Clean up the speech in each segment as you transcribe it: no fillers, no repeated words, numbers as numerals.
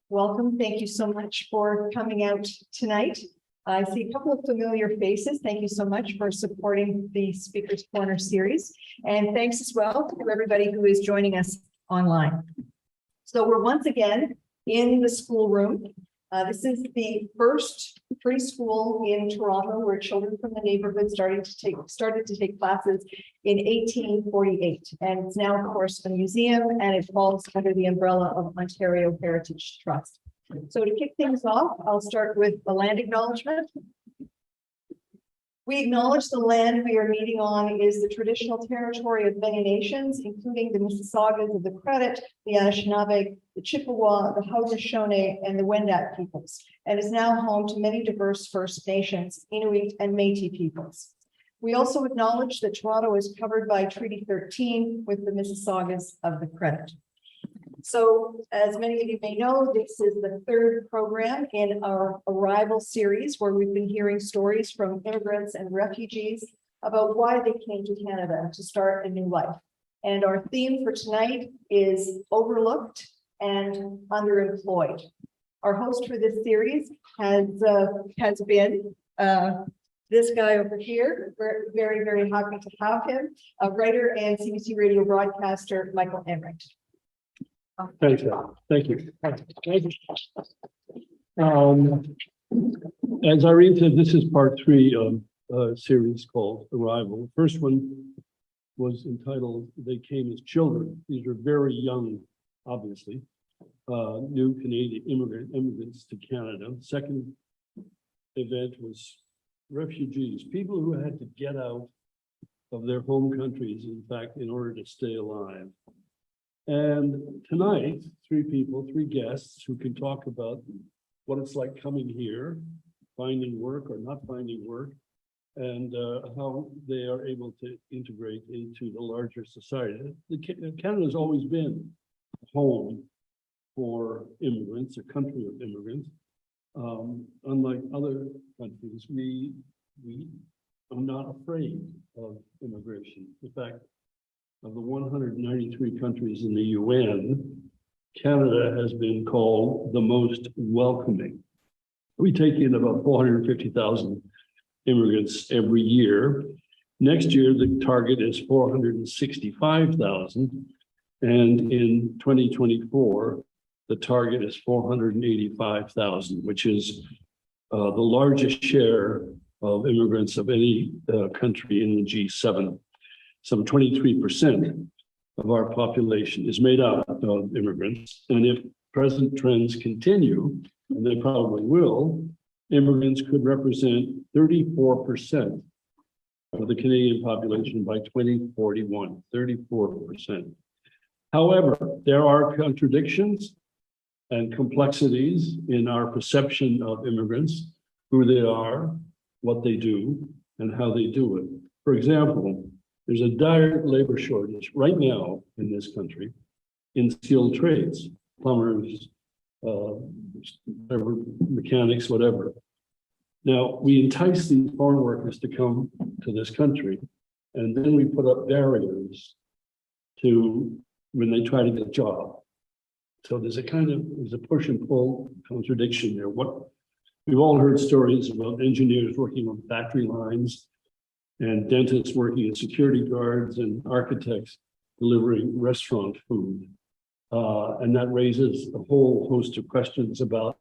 Welcome. Thank you so much for coming out tonight. I see a couple of familiar faces. Thank you so much for supporting the Speaker's Corner series. And thanks as well to everybody who is joining us online. So we're once again in the schoolroom. This is the first preschool in Toronto where children from the neighborhood started to take classes in 1848. And it's now, of course, a museum, and it falls under the umbrella of Ontario Heritage Trust. So to kick things off, I'll start with a land acknowledgement. We acknowledge the land we are meeting on is the traditional territory of many nations, including the Mississaugas of the Credit, the Anishinaabe, the Chippewa, the Haudenosaunee, and the Wendat peoples, and is now home to many diverse First Nations, Inuit, and Métis peoples. We also acknowledge that Toronto is covered by Treaty 13 with the Mississaugas of the Credit. So, as many of you may know, this is the third program in our Arrival series, where we've been hearing stories from immigrants and refugees about why they came to Canada to start a new life. And our theme for tonight is overlooked and underemployed. Our host for this series has been this guy over here. We're very, very happy to have him, a writer and CBC Radio broadcaster, Michael Enright. Thanks, Al. Thank you. As Irene said, this is part 3 of a series called Arrival. The first one was entitled They Came as Children. These are very young, obviously, new Canadian immigrants to Canada. Second event was refugees, people who had to get out of their home countries, in fact, in order to stay alive. And tonight, 3 guests who can talk about what it's like coming here, finding work or not finding work, and how they are able to integrate into the larger society. Canada has always been a home for immigrants, a country of immigrants. Unlike other countries, we are not afraid of immigration. In fact, of the 193 countries in the UN, Canada has been called the most welcoming. We take in about 450,000 immigrants every year. Next year, the target is 465,000. And in 2024, the target is 485,000, which is the largest share of immigrants of any country in the G7. Some 23% of our population is made up of immigrants. And if present trends continue, and they probably will, immigrants could represent 34% of the Canadian population by 2041, 34%. However, there are contradictions and complexities in our perception of immigrants, who they are, what they do, and how they do it. For example, there's a dire labor shortage right now in this country in skilled trades, plumbers, mechanics, whatever. Now, we entice these foreign workers to come to this country, and then we put up barriers to when they try to get a job. So there's a push and pull contradiction there. We've all heard stories about engineers working on factory lines, and dentists working as security guards, and architects delivering restaurant food. And that raises a whole host of questions about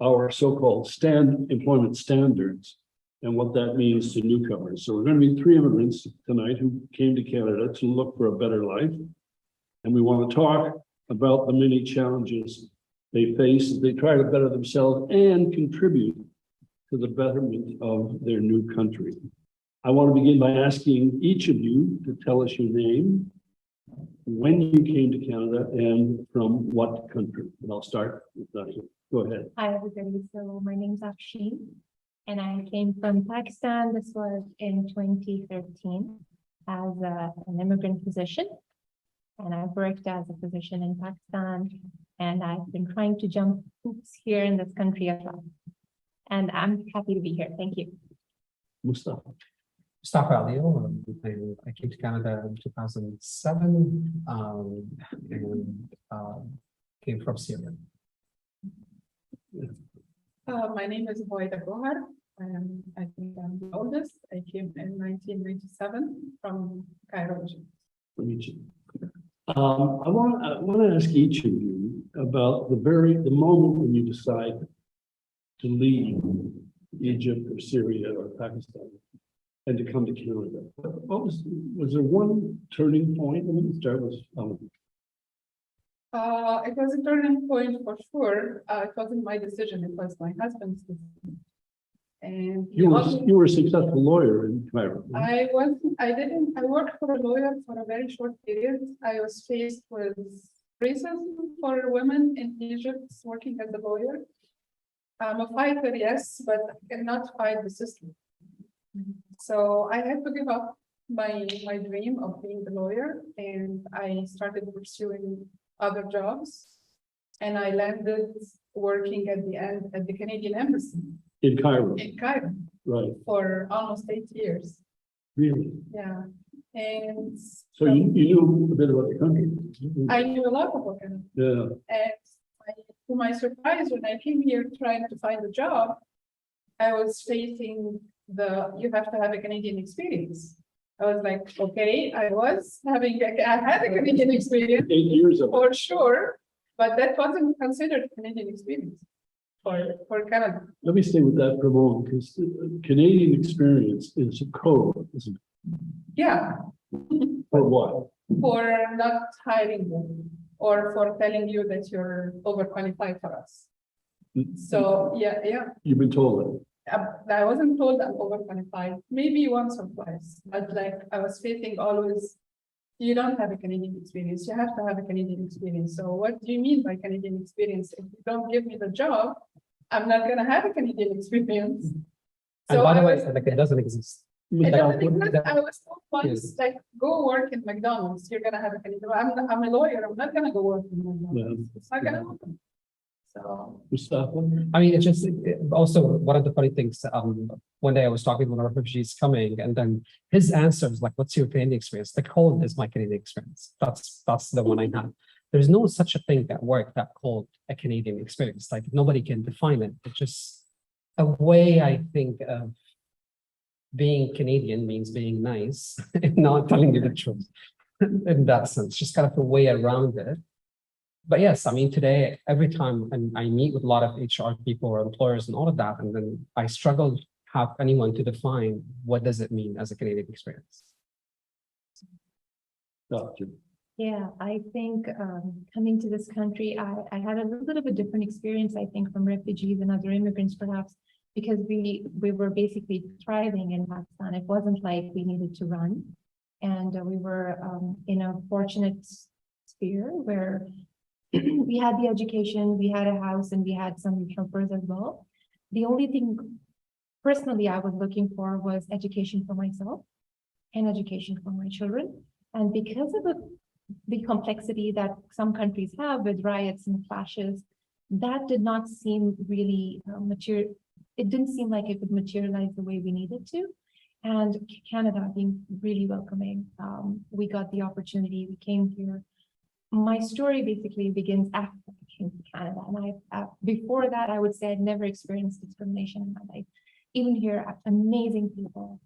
our so-called employment standards and what that means to newcomers. So we're going to be 3 immigrants tonight who came to Canada to look for a better life. And we want to talk about the many challenges they face as they try to better themselves and contribute to the betterment of their new country. I want to begin by asking each of you to tell us your name, when you came to Canada, and from what country. And I'll start with Dasha. Go ahead. Hi, everybody. So my name's Afshin, and I came from Pakistan. This was in 2013 as an immigrant physician. And I've worked as a physician in Pakistan, and I've been trying to jump hoops here in this country as well. And I'm happy to be here. Thank you. Mustafa. Mustafa Alio. I came to Canada in 2007 and came from Syria. My name is Boyda Gohar. I think I'm the oldest. I came in 1997 from Cairo, Egypt. From Egypt. I want to ask each of you about the moment when you decide to leave Egypt or Syria or Pakistan and to come to Canada. What was there one turning point? Let me start with It was a turning point for sure. It wasn't my decision, it was my husband's decision. And you were a successful lawyer in Cairo. I worked for a lawyer for a very short period. I was faced with racism for women in Egypt working as a lawyer. I'm a fighter, yes, but I cannot fight the system. So I had to give up my dream of being a lawyer, and I started pursuing other jobs, and I landed working at the end at the Canadian Embassy In Cairo. in Cairo Right. for almost 8 years. Really? Yeah, and So you knew a bit about the country. I knew a lot about Canada. Yeah. And to my surprise, when I came here trying to find a job, I was facing you have to have a Canadian experience. I was like, okay, I had a Canadian experience 8 years of it. for sure, but that wasn't considered Canadian experience for Canada. Let me stay with that for a moment, because Canadian experience is a code, isn't it? Yeah, For what? for not hiring you or for telling you that you're overqualified for us. So yeah. You've been told that. I wasn't told I'm overqualified, maybe once or twice, but like I was facing always, you don't have a Canadian experience, you have to have a Canadian experience. So what do you mean by Canadian experience? If you don't give me the job, I'm not gonna have a Canadian experience. And by the way, like it doesn't exist. It doesn't exist. I was told once, like, go work in McDonald's, you're gonna have a Canadian, I'm a lawyer, I'm not gonna go work in McDonald's. It's not gonna happen. So. Mustafa? I mean, it's just also one of the funny things. One day I was talking to one of our refugees coming, and then his answer was like, "What's your Canadian experience?" The cold is my Canadian experience. That's the one I have. There's no such a thing at work that called a Canadian experience. Like nobody can define it. It's just a way I think of being Canadian means being nice and not telling you the truth. In that sense, just kind of a way around it. But yes, I mean, today, every time I meet with a lot of HR people or employers and all of that, and then I struggle to have anyone to define what does it mean as a Canadian experience. Doctor. Yeah, I think coming to this country, I had a little bit of a different experience, I think, from refugees and other immigrants, perhaps, because we were basically thriving in Pakistan. It wasn't like we needed to run. And we were in a fortunate sphere where we had the education, we had a house, and we had some helpers as well. The only thing personally I was looking for was education for myself and education for my children. And because of the complexity that some countries have with riots and clashes, that did not seem really material. It didn't seem like it would materialize the way we needed to. And Canada being really welcoming, we got the opportunity, we came here. My story basically begins after I came to Canada. And before that, I would say I'd never experienced discrimination in my life. Even here, amazing people.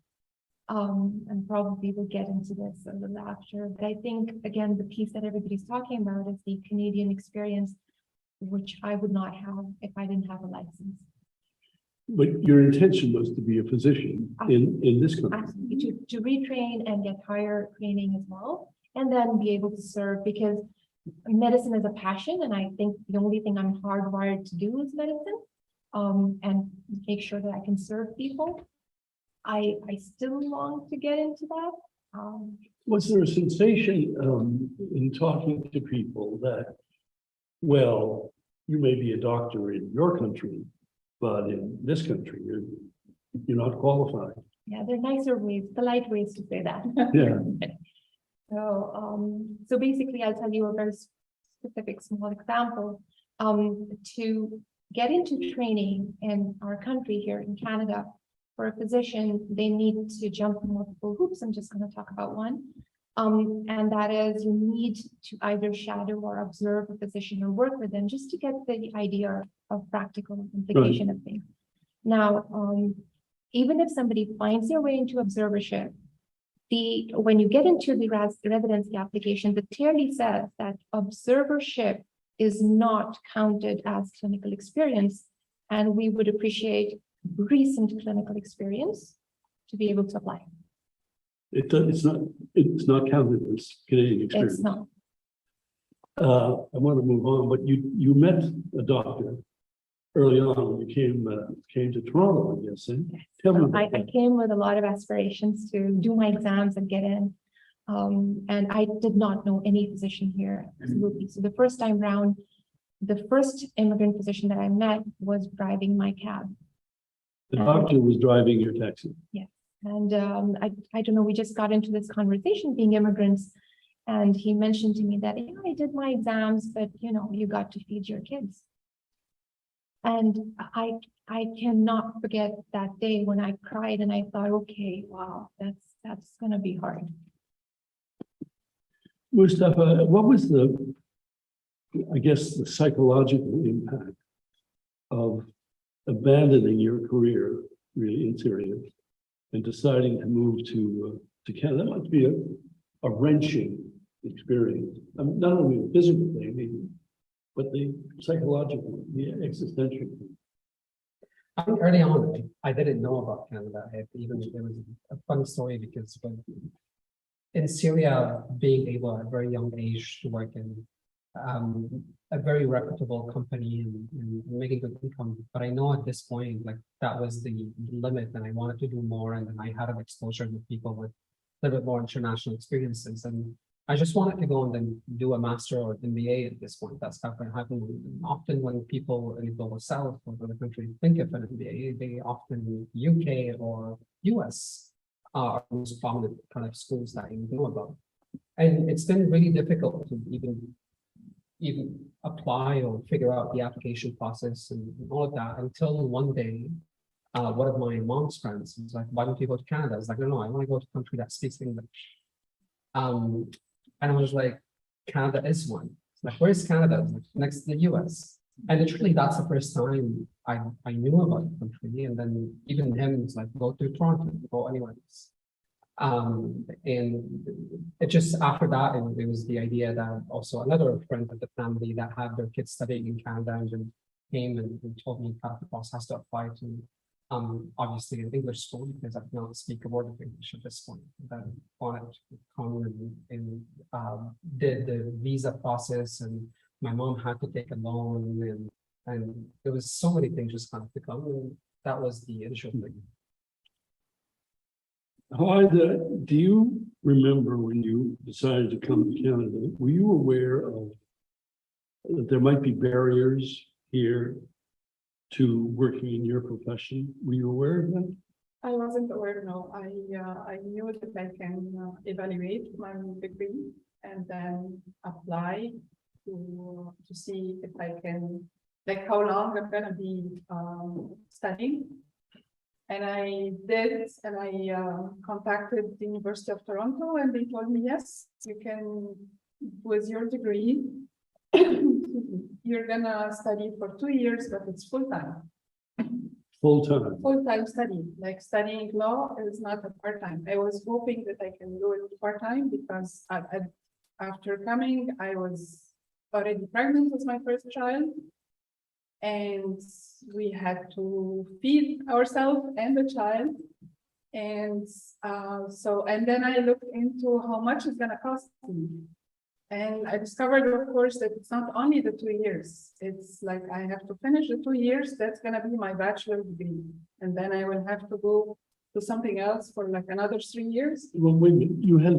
And probably we'll get into this a little after. But I think, again, the piece that everybody's talking about is the Canadian experience, which I would not have if I didn't have a license. But your intention was to be a physician in this country. Absolutely, to retrain and get higher training as well, and then be able to serve, because medicine is a passion, and I think the only thing I'm hardwired to do is medicine, and make sure that I can serve people. I still long to get into that. Was there a sensation in talking to people that, well, you may be a doctor in your country, but in this country, you're not qualified? Yeah, there are nicer ways, polite ways to say that. Yeah. So basically, I'll tell you a very specific small example. To get into training in our country here in Canada, for a physician, they need to jump multiple hoops. I'm just going to talk about one. And that is you need to either shadow or observe a physician or work with them just to get the idea of practical implication of things. Now, even if somebody finds their way into observership, when you get into the residency application, it clearly says that observership is not counted as clinical experience, and we would appreciate recent clinical experience to be able to apply. It's not counted as Canadian experience. It's not. I want to move on, but you met a doctor early on. You came to Toronto, I guess. Eh? Tell me about I that. came with a lot of aspirations to do my exams and get in. And I did not know any physician here, absolutely. So the first time round, the first immigrant physician that I met was driving my cab. The doctor was driving your taxi. And I don't know, we just got into this conversation being immigrants. And he mentioned to me that, yeah, I did my exams, but you know, you got to feed your kids. And I cannot forget that day when I cried and I thought, okay, wow, that's gonna be hard. Mustafa, what was the psychological impact of abandoning your career really in Syria and deciding to move to Canada? That must be a wrenching experience. I mean, not only the physical thing, but the psychological, the existential thing. I think early on, I didn't know about Canada. There was a funny story because when in Syria, being able at a very young age to work in a very reputable company and making good income, but I know at this point, like that was the limit, and I wanted to do more, and then I had an exposure with people with a little bit more international experiences, and I just wanted to go and then do a master or MBA at this point. That's not going to happen. Often when people in the global south or other countries think of an MBA, they often UK or US are most prominent kind of schools that you know about. And it's been really difficult to even apply or figure out the application process and all of that until one day, one of my mom's friends was like, why don't you go to Canada? I was like, no, I want to go to a country that speaks English. And I was like, Canada is one. Like, where's Canada? Like, next to the US. And literally, that's the first time I knew about the country. And then even him was like, go to Toronto, go anywhere else. And it just after that, it was the idea that also another friend of the family that had their kids studying in Canada and then came and told me that the process has to apply to obviously an English school because I cannot speak a word of English at this point. That wanted to come and did the visa process, and my mom had to take a loan, and there was so many things just kind of to come, and that was the initial thing. Do you remember when you decided to come to Canada, were you aware of that there might be barriers here to working in your profession? Were you aware of that? I wasn't aware, no. I knew that I can evaluate my degree and then apply to see if I can, like how long I'm gonna be studying. And I did, and I contacted the University of Toronto, and they told me, yes, you can, with your degree, you're gonna study for 2 years, but it's full-time. Full-time. Full-time study, like studying law is not a part-time. I was hoping that I can do it part-time because after coming, I was already pregnant with my first child. And we had to feed ourselves and the child. And and then I looked into how much it's gonna cost me. And I discovered, of course, that it's not only the 2 years. It's like I have to finish the 2 years. That's gonna be my bachelor degree. And then I will have to go to something else for like another 3 years. Well, wait a minute. You had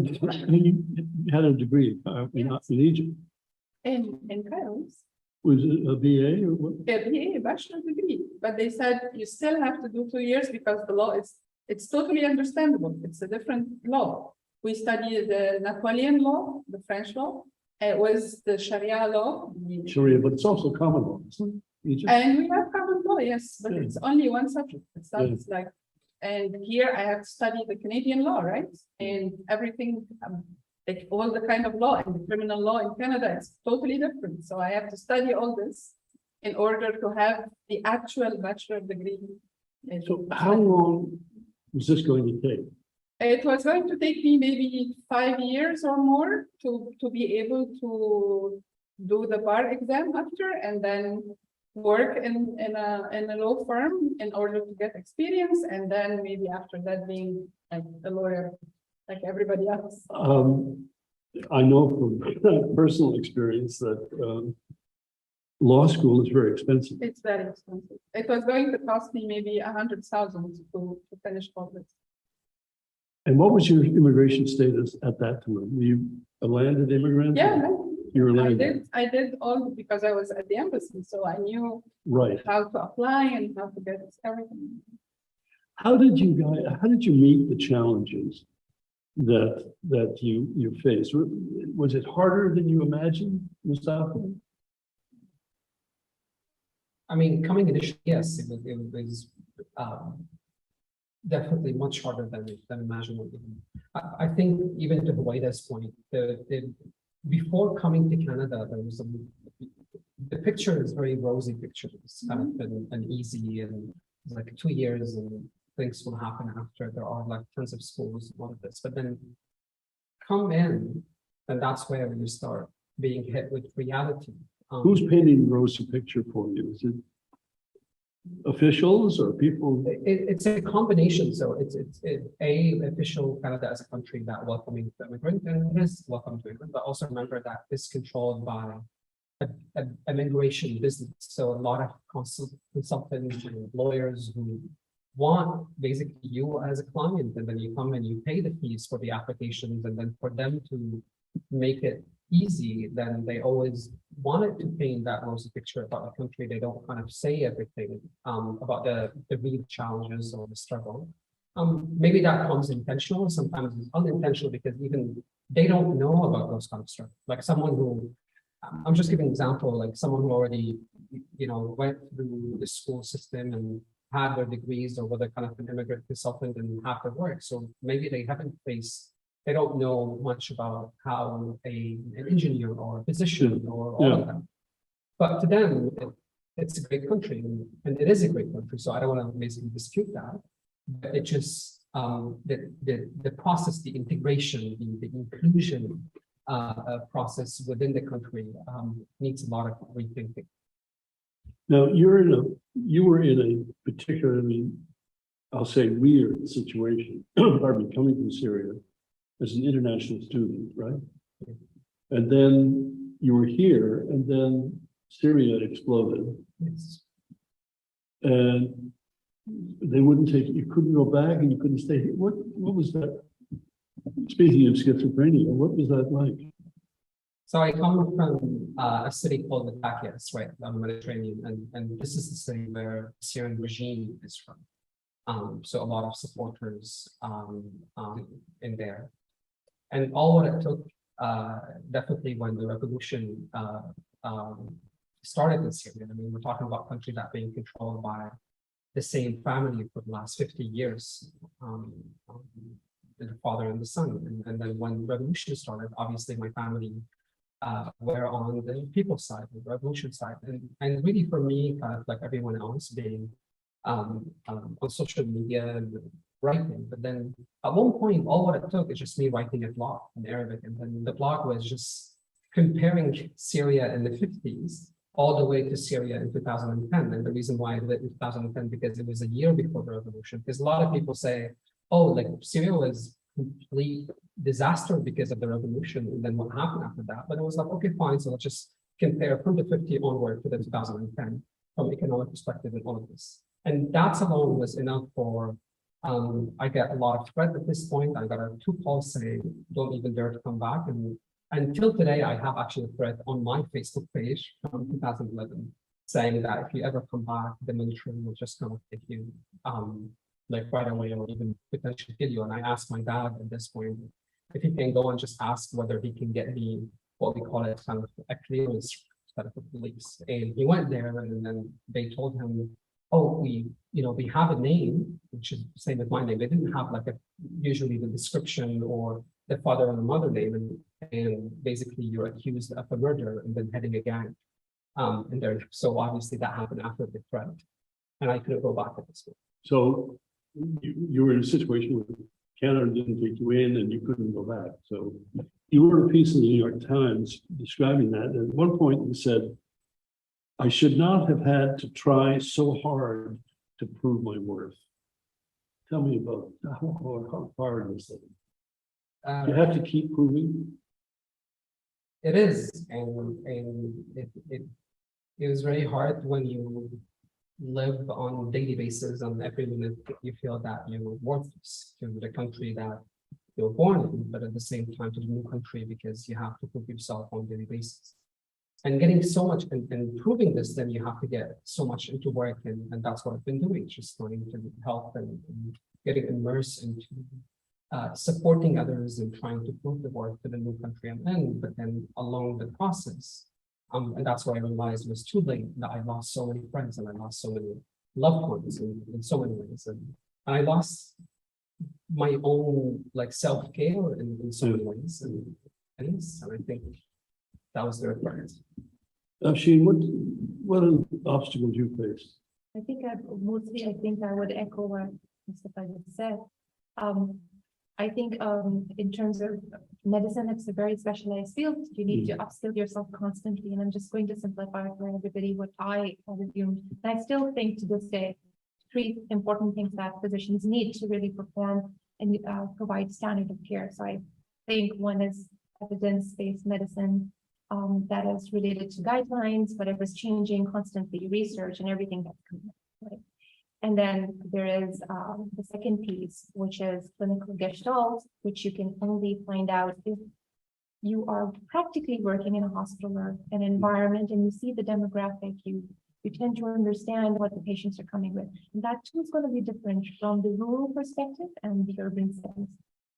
a degree in Egypt. In Cairo. Was it a BA or what? A BA, a bachelor degree. But they said you still have to do 2 years because the law it's totally understandable. It's a different law. We studied the Napoleon law, the French law. It was the Sharia law. Sharia, but it's also common law, isn't it? Egypt? And we have common law, yes, but Yeah. it's only one subject. It's not Yeah. like, and here I have to study the Canadian law, right? And everything like all the kind of law and the criminal law in Canada, it's totally different. So I have to study all this in order to have the actual bachelor degree. So how long was this going to take? It was going to take me maybe 5 years or more to be able to do the bar exam after, and then work in a law firm in order to get experience, and then maybe after that being like a lawyer like everybody else. I know from personal experience that law school is very expensive. It's very expensive. It was going to cost me maybe 100,000 to finish all this. And what was your immigration status at that time? Were you a landed immigrant? Yeah, no, You were landed. I did all because I was at the embassy, so I knew Right. how to apply and how to get everything. How did you meet the challenges that you faced? Was it harder than you imagined, Mustafa? I mean, coming initially, yes, it was definitely much harder than imaginable. I think even to Huwaida's point, before coming to Canada, there was the picture is very rosy picture. It's kind of been an easy and like 2 years and things will happen after. There are like tons of schools and all of this, but then come in, and that's where you start being hit with reality. Who's painting the rosy picture for you? Is it officials or people? It's a combination. So it's official Canada as a country that welcoming the immigrant, and it is welcome to immigrant, but also remember that it's controlled by an immigration business. So a lot of consultants and lawyers who want basically you as a client, and then you come and you pay the fees for the applications, and then for them to make it easy, then they always wanted to paint that rosy picture about the country. They don't kind of say everything about the real challenges or the struggle. Maybe that comes intentional, sometimes it's unintentional because even they don't know about those kind of struggles. Like someone who, I'm just giving an example, like someone who already, went through the school system and had their degrees, or whether kind of an immigrant consultant and have to work. So maybe they haven't faced, they don't know much about how an engineer or a physician or all of that. But to them, it's a great country, and it is a great country. So I don't want to basically dispute that. But it just the process, the integration, the inclusion process within the country needs a lot of rethinking. Now you were in a particularly, I'll say, weird situation. Pardon me, coming from Syria as an international student, right? And then you were here, and then Syria exploded. Yes. And they wouldn't take it. You couldn't go back, and you couldn't stay here. What was that? Speaking of schizophrenia, what was that like? So I come from a city called Latakias, right, on the Mediterranean, and this is the city where the Syrian regime is from. So a lot of supporters in there. And all what it took, definitely when the revolution started in Syria. I mean, we're talking about a country that being controlled by the same family for the last 50 years, the father and the son. And then when the revolution started, obviously my family were on the people's side, the revolution side. And really for me, kind of like everyone else, being on social media and writing. But then at one point, all what it took is just me writing a blog in Arabic. And then the blog was just comparing Syria in the 50s all the way to Syria in 2010. And the reason why I did it in 2010, because it was a year before the revolution. Because a lot of people say, oh, like Syria was complete disaster because of the revolution. And then what happened after that? But it was like, okay, fine. So let's just compare from the 50 onward to the 2010 from economic perspective and all of this. And that alone was enough for, I get a lot of threat at this point. I got 2 calls saying, don't even dare to come back. And until today, I have actually a threat on my Facebook page from 2011 saying that if you ever come back, the military will just come and take you like right away, or even potentially kill you. And I asked my dad at this point if he can go and just ask whether he can get me what we call it kind of a clearance set of police. And he went there, and then they told him, oh, we have a name, which is the same as my name. They didn't have like usually the description or the father and the mother name, and basically you're accused of a murder and then heading a gang. And there, so obviously that happened after the threat, and I couldn't go back at this point. So you were in a situation where Canada didn't take you in and you couldn't go back. So you wrote a piece in the New York Times describing that. And at one point you said, I should not have had to try so hard to prove my worth. Tell me about how hard was that? You have to keep proving. It is, and it was very hard when you live on a daily basis, on every minute you feel that you're worthless to the country that you were born in, but at the same time to the new country because you have to prove yourself on a daily basis. And getting so much and proving this, then you have to get so much into work, and that's what I've been doing, just trying to help and getting immersed into supporting others and trying to prove the worth to the new country I'm in. But then along the process, and that's where I realized it was too late, that I lost so many friends and I lost so many loved ones in so many ways, and I lost my own like self-care in so many ways, and I think that was the regret. Sheen, what obstacles you faced? I think I would echo what Mr. Fajit said. I think in terms of medicine, it's a very specialized field. You need to upskill yourself constantly. And I'm just going to simplify for everybody what I have assumed. And I still think to this day, 3 important things that physicians need to really perform and provide standard of care. So I think one is evidence-based medicine that is related to guidelines, whatever's changing constantly, research and everything that's coming up, right? And then there is the second piece, which is clinical gestalt, which you can only find out if you are practically working in a hospital or an environment and you see the demographic, you tend to understand what the patients are coming with. And that too is going to be different from the rural perspective and the urban settings.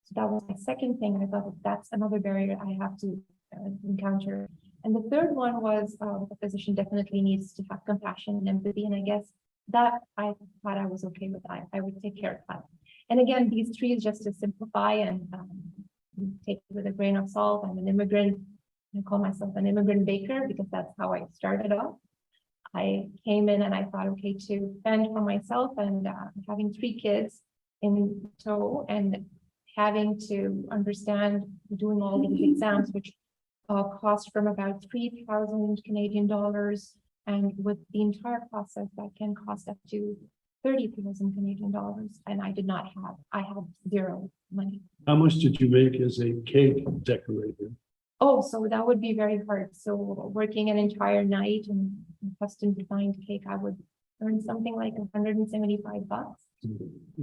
So that was my second thing. I thought that's another barrier I have to encounter. And the third one was the physician definitely needs to have compassion and empathy. And I guess that I thought I was okay with. I would take care of that. And again, these 3 is just to simplify and take it with a grain of salt. I'm an immigrant. I call myself an immigrant baker because that's how I started off. I came in and I thought, okay, to fend for myself and having 3 kids in tow and having to understand doing all these exams, which cost from about 3,000 Canadian dollars. And with the entire process, that can cost up to 30,000 Canadian dollars. And I had 0 money. How much did you make as a cake decorator? Oh, so that would be very hard. So working an entire night and custom designed cake, I would earn something like $175.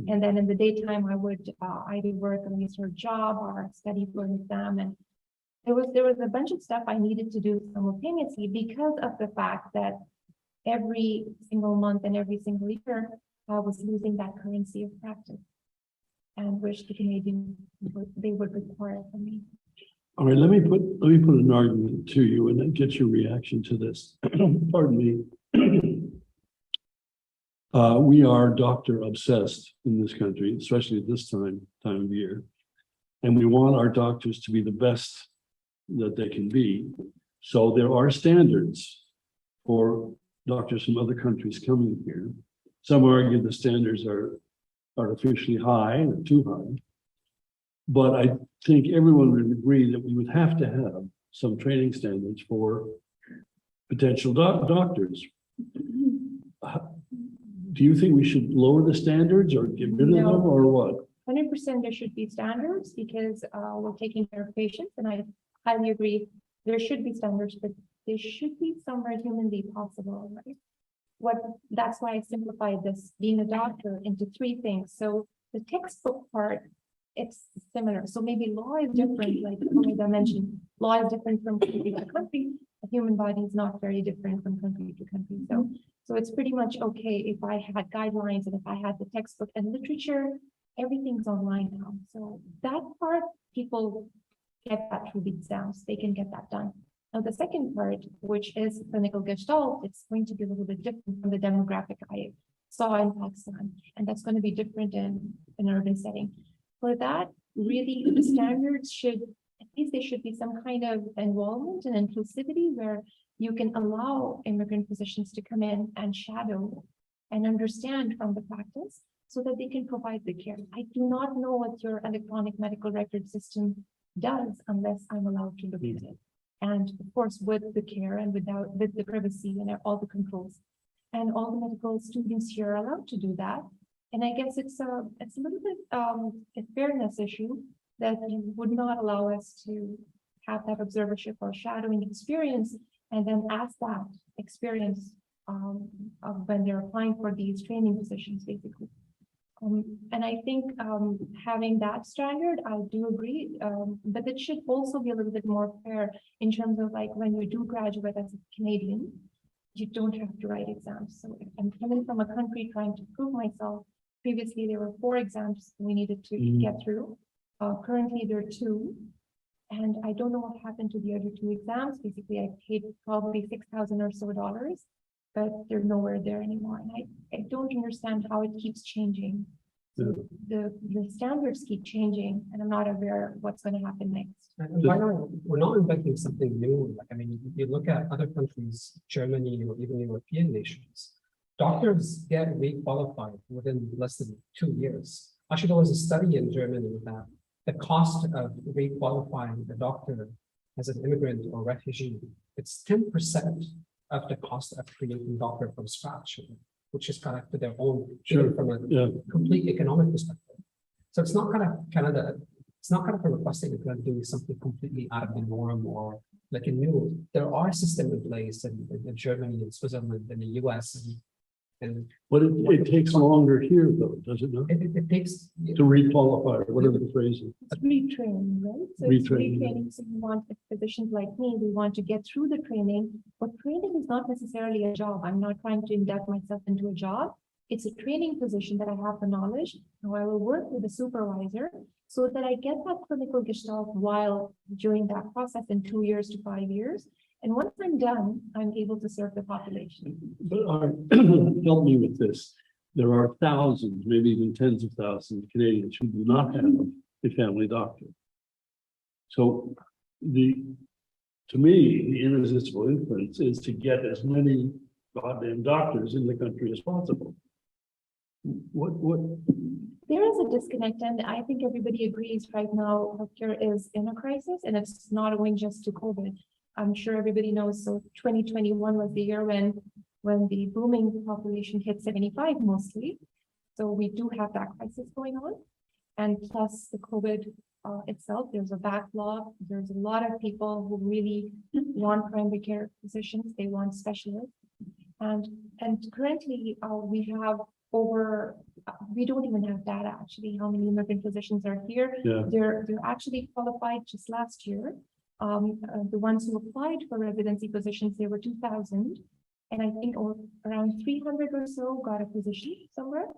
And then in the daytime, I would either work a research job or study for an exam. And there was a bunch of stuff I needed to do simultaneously because of the fact that every single month and every single year, I was losing that currency of practice, and which the Canadian they would require from me. All right, let me put an argument to you and then get your reaction to this. Pardon me. We are doctor obsessed in this country, especially at this time of year. And we want our doctors to be the best that they can be. So there are standards for doctors from other countries coming here. Some argue the standards are artificially high or too high. But I think everyone would agree that we would have to have some training standards for potential doctors. Do you think we should lower the standards or get rid of them or what? 100% there should be standards because we're taking care of patients, and I highly agree there should be standards, but they should be somewhere humanly possible, right? That's why I simplified this being a doctor into 3 things. So the textbook part, it's similar. So maybe law is different, like I mentioned, law is different from country to country. The human body is not very different from country to country. So it's pretty much okay if I had guidelines and if I had the textbook and literature, everything's online now. So that part, people get that through the exams, they can get that done. Now, the second part, which is clinical gestalt, it's going to be a little bit different from the demographic I saw in Pakistan, and that's going to be different in an urban setting. For that, really the standards should, at least there should be some kind of involvement and inclusivity where you can allow immigrant physicians to come in and shadow and understand from the practice so that they can provide the care. I do not know what your electronic medical record system does unless I'm allowed to look at it. And of course, with the care and with the privacy and all the controls. And all the medical students here are allowed to do that. And I guess it's a little bit a fairness issue that you would not allow us to have that observership or shadowing experience and then ask that experience of when they're applying for these training positions, basically. And I think having that standard, I do agree, but it should also be a little bit more fair in terms of like when you do graduate as a Canadian, you don't have to write exams. So if I'm coming from a country trying to prove myself, previously there were 4 exams we needed to get through. Currently there are 2. And I don't know what happened to the other 2 exams. Basically, I paid probably $6,000 or so, but they're nowhere there anymore. And I don't understand how it keeps changing. So the standards keep changing, and I'm not aware of what's going to happen next. And by the way, we're not inventing something new. Like, I mean, if you look at other countries, Germany or even European nations, doctors get requalified within less than 2 years. Actually, there was a study in Germany that the cost of requalifying a doctor as an immigrant or refugee, it's 10% of the cost of creating a doctor from scratch, which is kind of to their own, Sure. from a complete economic perspective. So it's not it's not kind of a requesting that you're doing something completely out of the norm or like a new. There are systems in place in Germany and Switzerland and the US and But it takes longer here though, does it not? it takes To requalify, or whatever the phrase is. It's retraining, right? So it's retraining. So we want physicians like me, we want to get through the training, but training is not necessarily a job. I'm not trying to induct myself into a job. It's a training position that I have the knowledge. Now I will work with a supervisor so that I get that clinical gestalt while during that process in 2 years to 5 years. And once I'm done, I'm able to serve the population. But help me with this. There are thousands, maybe even tens of thousands of Canadians who do not have a family doctor. So to me, the irresistible inference is to get as many goddamn doctors in the country as possible. What? There is a disconnect, and I think everybody agrees right now healthcare is in a crisis, and it's not owing just to COVID. I'm sure everybody knows. So 2021 was the year when the booming population hit 75 mostly. So we do have that crisis going on. And plus the COVID itself, there's a backlog. There's a lot of people who really want primary care physicians. They want specialists. And currently we have we don't even have data actually how many immigrant physicians are here. Yeah. They're actually qualified just last year. The ones who applied for residency positions, there were 2,000, and I think around 300 or so got a position somewhere,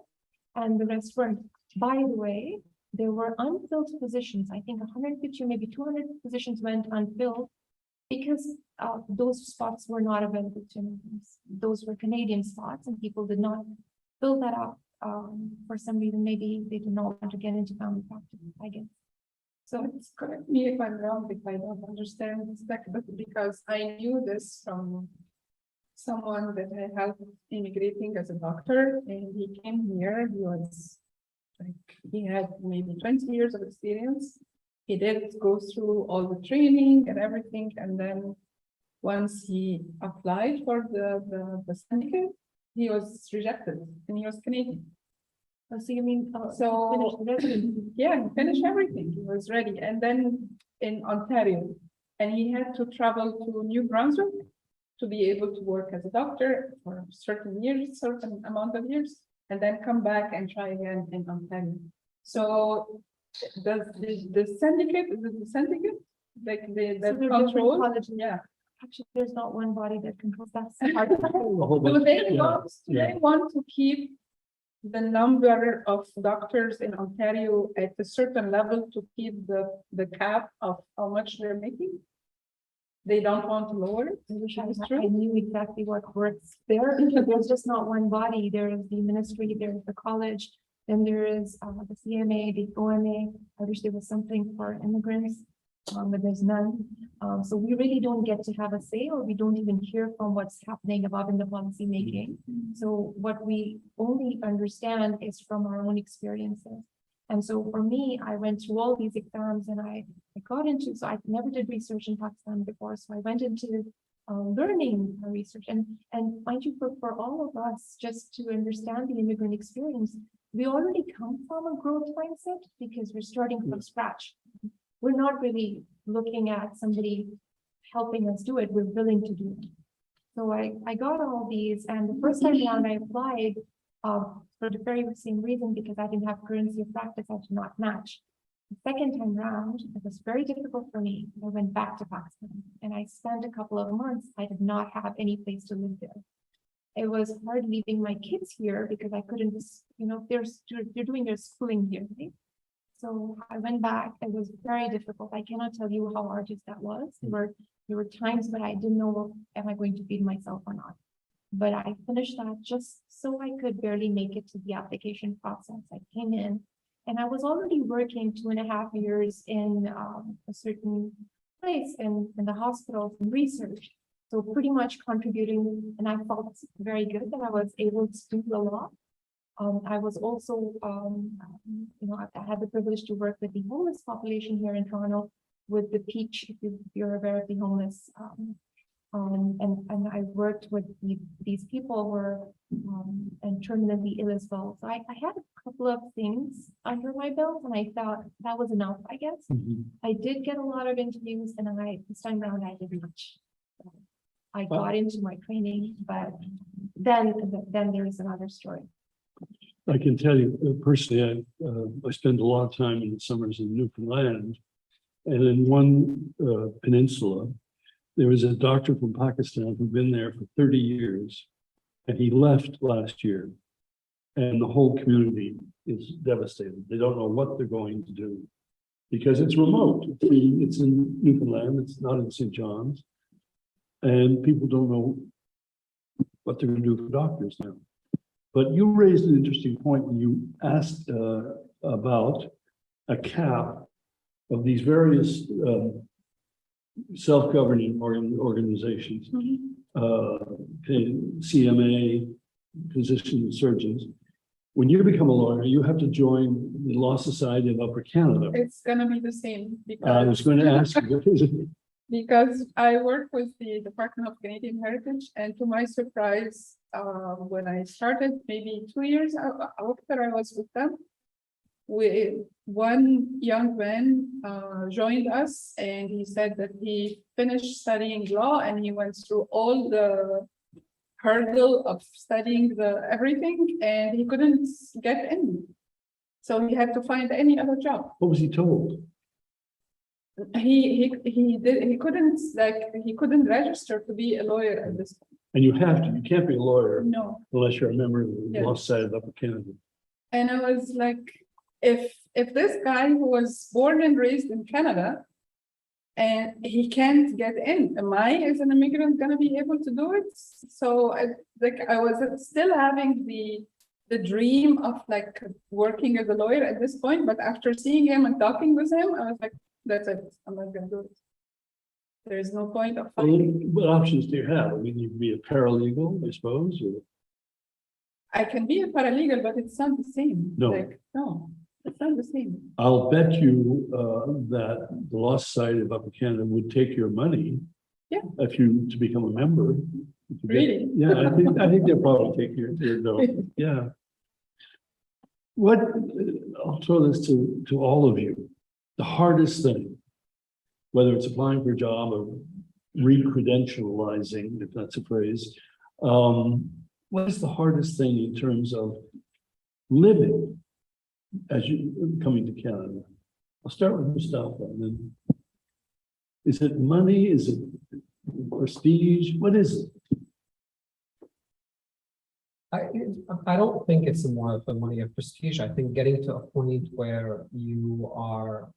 and the rest weren't. By the way, there were unfilled positions. I think 150 or maybe 200 positions went unfilled because those spots were not available to immigrants. Those were Canadian spots, and people did not fill that up for some reason. Maybe they did not want to get into family practice, I guess. So correct me if I'm wrong, if I don't understand this, but because I knew this from someone that I helped immigrating as a doctor, and he came here. He had maybe 20 years of experience. He did go through all the training and everything, and then once he applied for the syndicate, he was rejected, and he was Canadian. So you mean, Yeah, he finished everything. He was ready. And then in Ontario, and he had to travel to New Brunswick to be able to work as a doctor for certain amount of years, and then come back and try again in Ontario. So does the syndicate, like the control? Yeah. Actually, there's not one body that controls that. Do they want to keep the number of doctors in Ontario at a certain level to keep the cap of how much they're making? They don't want to lower it? I knew exactly what works there. There's just not one body. There is the ministry, there's the college, Then there is the CMA, the OMA. I wish there was something for immigrants, but there's none. So we really don't get to have a say, or we don't even hear from what's happening above in the policy making. So what we only understand is from our own experiences. And so for me, I went through all these exams and I got into, so I never did research in Pakistan before. So I went into learning research and mind you, for all of us, just to understand the immigrant experience, we already come from a growth mindset because we're starting from scratch. We're not really looking at somebody helping us do it. We're willing to do it. So I got all these, and the first time around I applied for the very same reason, because I didn't have currency of practice, I did not match. The second time round, it was very difficult for me. I went back to Pakistan and I spent a couple of months. I did not have any place to live there. It was hard leaving my kids here because I couldn't just, they're doing their schooling here, right? So I went back. It was very difficult. I cannot tell you how arduous that was. There were times when I didn't know, am I going to feed myself or not? But I finished that just so I could barely make it to the application process. I came in and I was already working 2.5 years in a certain place in the hospital in research. So pretty much contributing, and I felt very good that I was able to do a lot. I was also, I had the privilege to work with the homeless population here in Toronto with the Peach, if you're aware of the homeless. And I worked with these people who were and terminally ill as well. So I had a couple of things under my belt, and I thought that was enough, I guess. I did get a lot of interviews, and this time around I did much. I got into my training, but then there's another story. I can tell you personally, I spend a lot of time in the summers in Newfoundland, and in one peninsula, there was a doctor from Pakistan who'd been there for 30 years, and he left last year, and the whole community is devastated. They don't know what they're going to do because it's remote. It's in Newfoundland, it's not in St. John's, and people don't know what they're going to do for doctors now. But you raised an interesting point when you asked about a cap of these various self-governing organizations, CMA, physicians, surgeons. When you become a lawyer, you have to join the Law Society of Upper Canada. It's gonna be the same because I was going to ask you. because I work with the Department of Canadian Heritage, and to my surprise, when I started, maybe 2 years after I was with them, one young man joined us, and he said that he finished studying law and he went through all the hurdle of studying everything, and he couldn't get in. So he had to find any other job. What was he told? He couldn't register to be a lawyer at this point. And you have to, you can't be a lawyer No. unless you're a member of the Yes. Law Society of Upper Canada. And I was like, if this guy who was born and raised in Canada and he can't get in, am I as an immigrant gonna be able to do it? So I was still having the dream of like working as a lawyer at this point, but after seeing him and talking with him, I was like, that's it, I'm not gonna do it. There is no point of fighting. What options do you have? I mean, you can be a paralegal, I suppose, or I can be a paralegal, but it's not the same. No. No, it's not the same. I'll bet you that the Law Society of Upper Canada would take your money. Yeah. If you to become a member. Really? Yeah, I think they'll probably take your note. Yeah. I'll throw this to all of you. The hardest thing, whether it's applying for a job or re-credentializing, if that's a phrase, what is the hardest thing in terms of living as you coming to Canada? I'll start with Mustafa, and then is it money? Is it prestige? What is it? I don't think it's more of the money of prestige. I think getting to a point where you are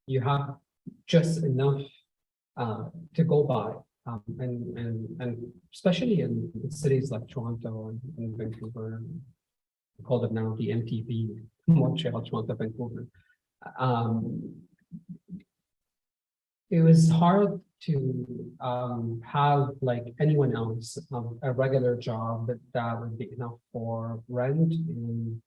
you have just enough to go by, and especially in cities like Toronto and Vancouver we call it now the MTV, Montreal, Toronto, Vancouver. It was hard to have like anyone else a regular job that would be enough for rent and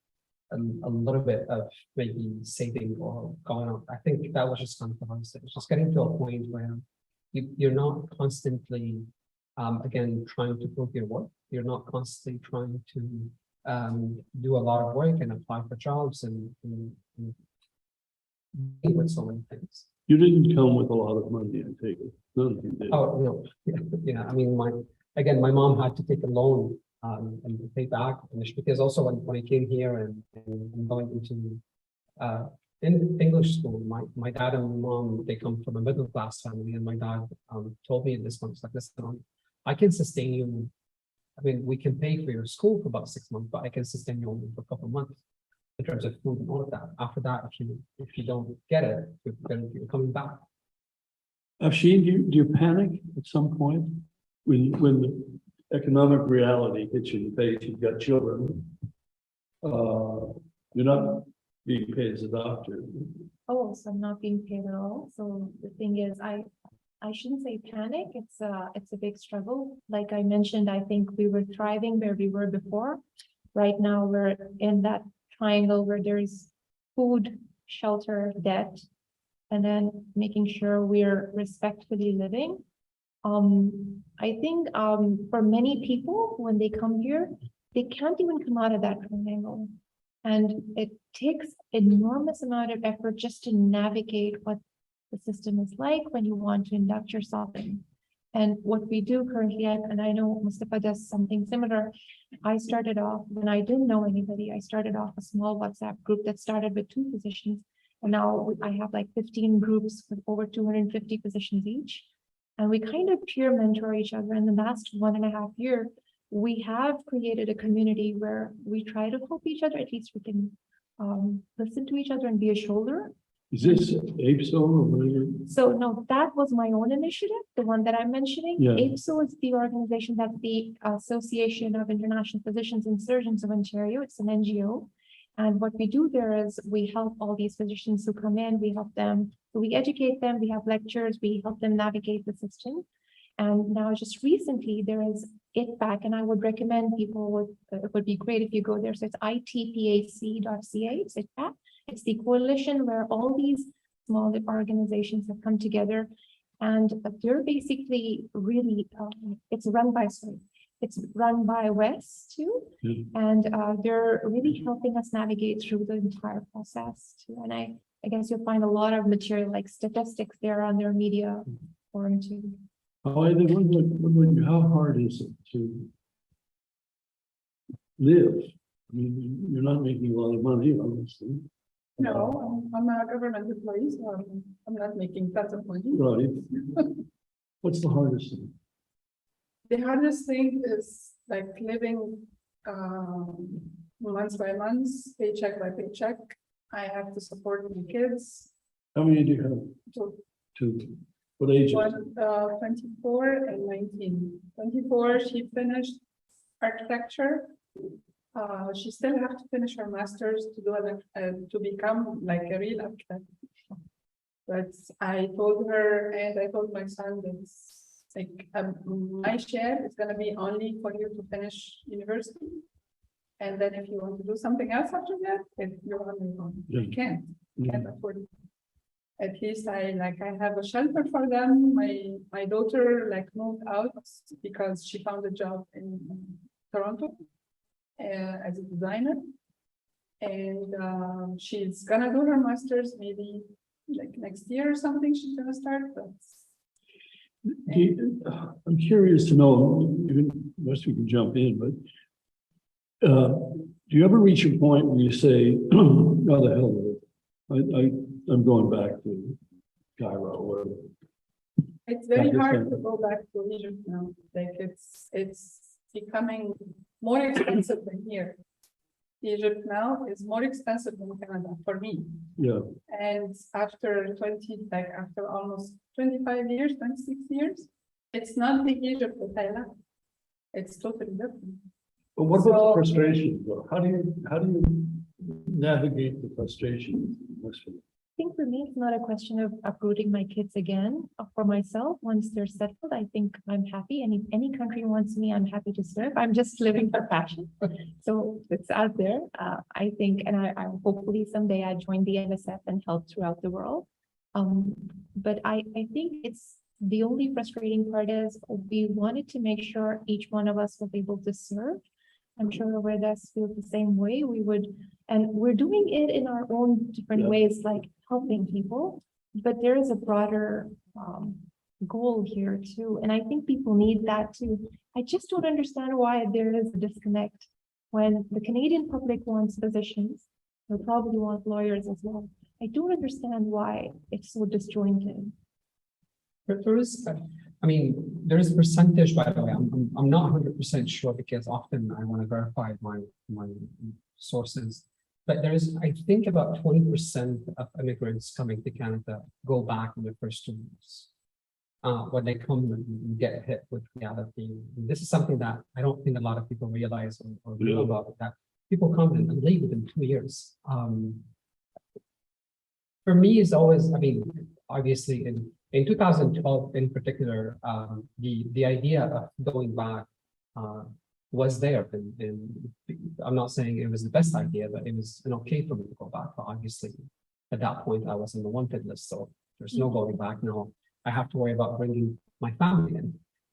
a little bit of maybe saving or going on. I think that was just kind of the hardest thing. It's just getting to a point where you're not constantly again trying to prove your worth. You're not constantly trying to do a lot of work and apply for jobs and deal with so many things. You didn't come with a lot of money, I take it. None of you did. Oh, no, yeah, I mean, my mom had to take a loan and pay back because also when I came here and going into in English school, my dad and my mom, they come from a middle class family, and my dad told me this once, like, listen, I can sustain you. I mean, we can pay for your school for about 6 months, but I can sustain you only for a couple of months in terms of food and all of that. After that, if you don't get it, you're coming back. Afshin, do you panic at some point when the economic reality hits you in the face? You've got children. You're not being paid as a doctor. Oh, so I'm not being paid at all. So the thing is, I shouldn't say panic. It's a big struggle. Like I mentioned, I think we were thriving where we were before. Right now, we're in that triangle where there's food, shelter, debt, and then making sure we're respectfully living. I think for many people, when they come here, they can't even come out of that triangle. And it takes enormous amount of effort just to navigate what the system is like when you want to induct yourself in. And what we do currently, and I know Mustafa does something similar. I started off when I didn't know anybody. I started off a small WhatsApp group that started with 2 positions. And now I have like 15 groups with over 250 positions each. And we kind of peer mentor each other. In the last 1.5 years, we have created a community where we try to help each other. At least we can listen to each other and be a shoulder. Is this APSO or whatever? So no, that was my own initiative, the one that I'm mentioning. Yeah. APSO is the organization that's the Association of International Physicians and Surgeons of Ontario. It's an NGO. And what we do there is we help all these physicians who come in, we help them, so we educate them, we have lectures, we help them navigate the system. And now just recently there is ITPAC, and I would recommend people it would be great if you go there. So it's itpac.ca, it's ITPAC. It's the coalition where all these small organizations have come together, and they're basically really, it's run by Wes too, and they're really helping us navigate through the entire process too. And I guess you'll find a lot of material like statistics there on their media forum too. How hard is it to live? I mean, you're not making a lot of money, obviously. No, I'm a government employee, so I'm not making tons of money. Right. What's the hardest thing? The hardest thing is like living month by month, paycheck by paycheck. I have to support my kids. How many do you have? Two. What ages? 24 and 19. 24, she finished architecture. She still has to finish her master's to do to become like a real architect. But I told her, and I told my son, that like my share is going to be only for you to finish university, and then if you want to do something else after that, you're on your own. You can't afford it. At least I have a shelter for them. My daughter moved out because she found a job in Toronto as a designer, and she's gonna do her master's maybe next year or something. She's gonna start. But I'm curious to know. Even most we can jump in, but do you ever reach a point where you say, "Oh, the hell with it. I'm going back to Cairo," or it's very hard to go back to Egypt now. It's becoming more expensive than here. Egypt now is more expensive than Canada for me. Yeah. And after almost 25 years, 26 years, it's not the Egypt that I love. It's totally different. But what about the So- frustration, though? How do you navigate the frustration? I think for me, it's not a question of uprooting my kids again. For myself, once they're settled, I think I'm happy. And if any country wants me, I'm happy to serve. I'm just living for passion. So it's out there. I think, and I hopefully someday I join the NSF and help throughout the world. But I think it's the only frustrating part is we wanted to make sure each one of us was able to serve. I'm sure Roberta's feels the same way. We would, and we're doing it in our own different Yeah. ways, like helping people. But there is a broader goal here too, and I think people need that too. I just don't understand why there is a disconnect when the Canadian public wants physicians. They'll probably want lawyers as well. I don't understand why it's so disjointed. There is, I mean, there is a percentage, by the way, I'm not 100% sure because often I want to verify my sources. But there is, I think about 20% of immigrants coming to Canada go back in the first 2 years. When they come and get hit with reality. And this is something that I don't think a lot of people realize or know about, that people come and leave within 2 years. For me, it's always, I mean, obviously in 2012 in particular, the idea of going back was there. And I'm not saying it was the best idea, but it was okay for me to go back. But obviously, at that point, I was on the wanted list, so there's no going back now. I have to worry about bringing my family in.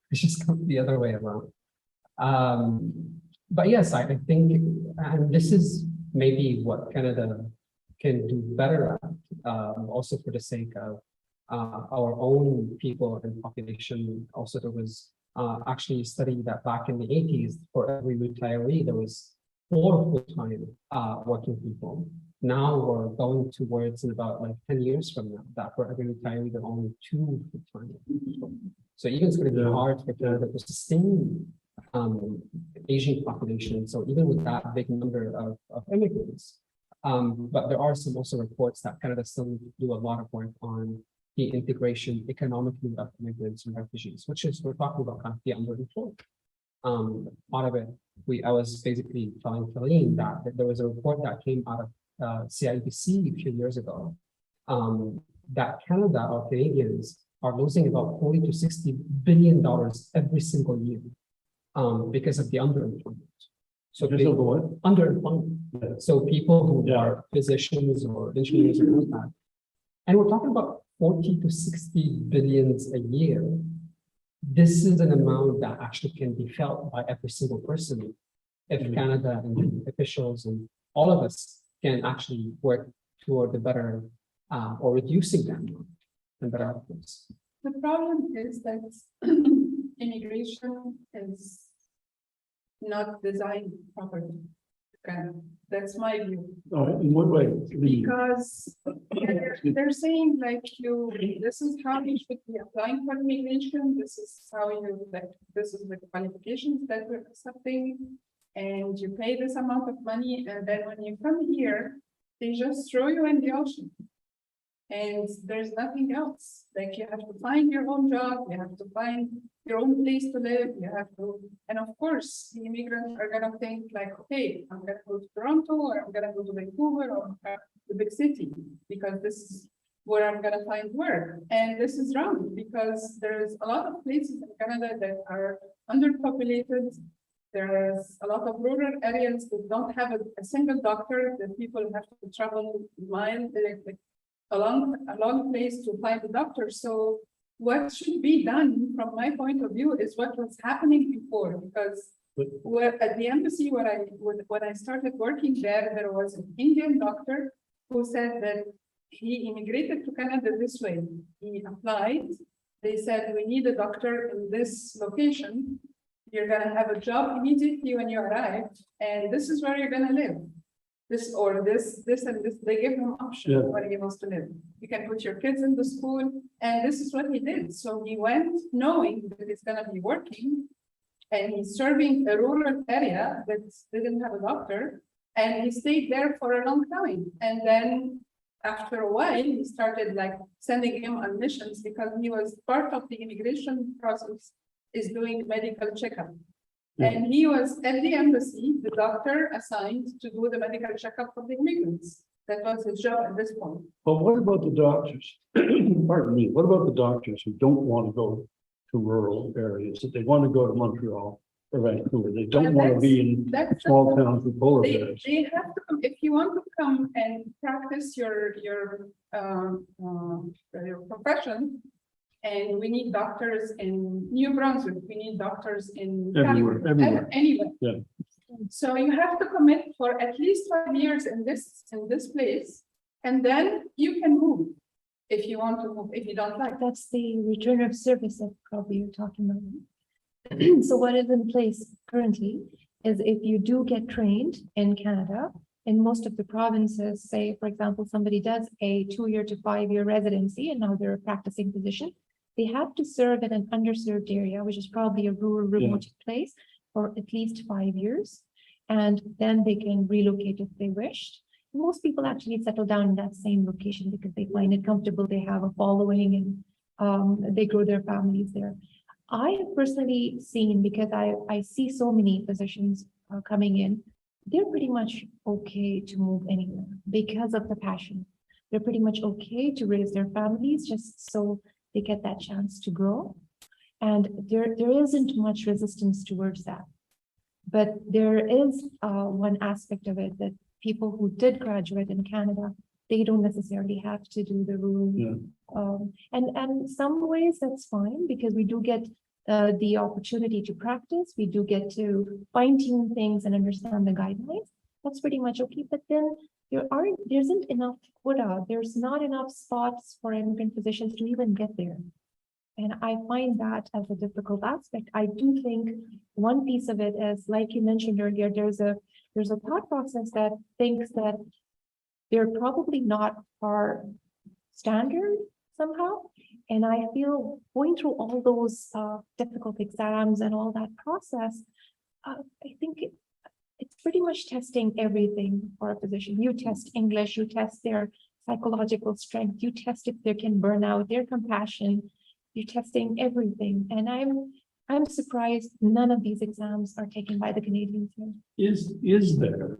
It's just the other way around. But yes, I think, and this is maybe what Canada can do better at, also for the sake of our own people and population. Also, there was actually a study that back in the 80s, for every retiree, there was 4 full-time working people. Now we're going towards in about like 10 years from now, that for every retiree, there are only 2 full-time people. So even it's going to be hard for Canada to sustain Asian population. So even with that big number of immigrants, but there are some also reports that Canada still needs to do a lot of work on the integration economically of immigrants and refugees, which is, we're talking about kind of the underemployed. Part of it, I was basically telling Feline that there was a report that came out of CIBC a few years ago, that Canada or Canadians are losing about $40 to $60 billion every single year because of the underemployment. So underemployment. So people who are physicians or engineers or like that. And we're talking about 40 to 60 billions a year. This is an amount that actually can be felt by every single person if Canada and the officials and all of us can actually work toward the better or reducing them and better outcomes. The problem is that immigration is not designed properly. That's my view. In what way? Because they're saying like this is how you should be applying for immigration. This is how you this is the qualifications that we're accepting, and you pay this amount of money, and then when you come here, they just throw you in the ocean. And there's nothing else. Like you have to find your own job, you have to find your own place to live, you have to, and of course, the immigrants are gonna think like, okay, I'm gonna go to Toronto, or I'm gonna go to Vancouver, or the big city, because this is where I'm gonna find work. And this is wrong, because there's a lot of places in Canada that are underpopulated. There's a lot of rural areas that don't have a single doctor, that people have to travel miles, like a long place to find a doctor. So what should be done from my point of view is what was happening before, because at the embassy when I started working there was an Indian doctor who said that he immigrated to Canada this way. He applied, they said, we need a doctor in this location. You're gonna have a job immediately when you arrive, and this is where you're gonna live. This or this and this, they give him option where he wants to live. You can put your kids in the school, and this is what he did. So he went knowing that he's gonna be working, and he's serving a rural area that didn't have a doctor, and he stayed there for a long time. And then after a while, he started like sending him on missions, because he was part of the immigration process, is doing medical checkup. Yeah. And he was at the embassy, the doctor assigned to do the medical checkup for the immigrants. That was his job at this point. But what about the doctors? Pardon me, what about the doctors who don't want to go to rural areas, that they want to go to Montreal or Vancouver? They don't want to be in That's small towns with polar They, bears. they have to come, if you want to come and practice your profession. And we need doctors in New Brunswick, we need doctors in. Everywhere, everywhere. Anywhere. Yeah. So you have to commit for at least 5 years in this place, and then you can move. If you want to move, if you don't like. That's the return of service that probably you're talking about. So what is in place currently is if you do get trained in Canada, in most of the provinces, say, for example, somebody does a 2-year to 5-year residency and now they're a practicing physician, they have to serve in an underserved area, which is probably a rural, remote place for at least 5 years. And then they can relocate if they wish. Most people actually settle down in that same location because they find it comfortable, they have a following, and they grow their families there. I have personally seen, because I see so many physicians coming in, they're pretty much okay to move anywhere because of the passion. They're pretty much okay to raise their families just so they get that chance to grow. And there isn't much resistance towards that. But there is one aspect of it that people who did graduate in Canada, they don't necessarily have to do the rural. Yeah. And some ways that's fine because we do get the opportunity to practice. We do get to fine tune things and understand the guidelines. That's pretty much okay. But then there isn't enough quota. There's not enough spots for immigrant physicians to even get there. And I find that as a difficult aspect. I do think one piece of it is, like you mentioned earlier, there's a thought process that thinks that they're probably not our standard somehow. And I feel going through all those difficult exams and all that process, I think it's pretty much testing everything for a physician. You test English, you test their psychological strength, you test if they can burn out, their compassion, you're testing everything. And I'm surprised none of these exams are taken by the Canadians here. Is there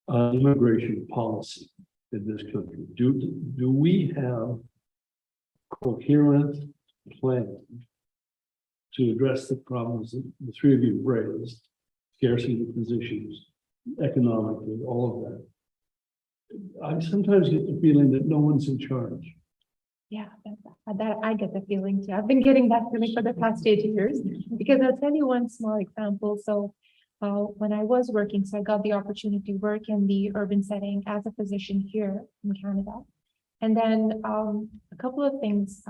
an immigration policy in this country? Do we have coherent plan to address the problems that the three of you raised, scarcity of physicians, economically, all of that? I sometimes get the feeling that no one's in charge. Yeah, that I get the feeling too. I've been getting that feeling for the past 8 years, because I'll tell you one small example. So when I was working, so I got the opportunity to work in the urban setting as a physician here in Canada. And then a couple of things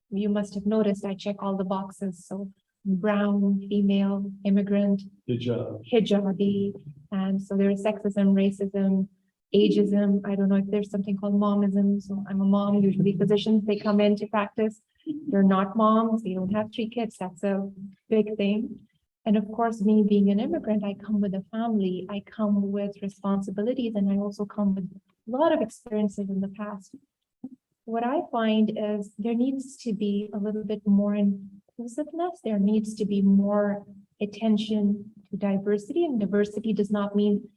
you must have noticed, I check all the boxes. So brown, female, immigrant, hijabi, and so there's sexism, racism, ageism. I don't know if there's something called momism. So I'm a mom. Usually physicians, they come in to practice. They're not moms. They don't have 3 kids. That's a big thing. And of course, me being an immigrant, I come with a family. I come with responsibilities, and I also come with a lot of experiences in the past. What I find is there needs to be a little bit more inclusiveness. There needs to be more attention to diversity, and diversity does not mean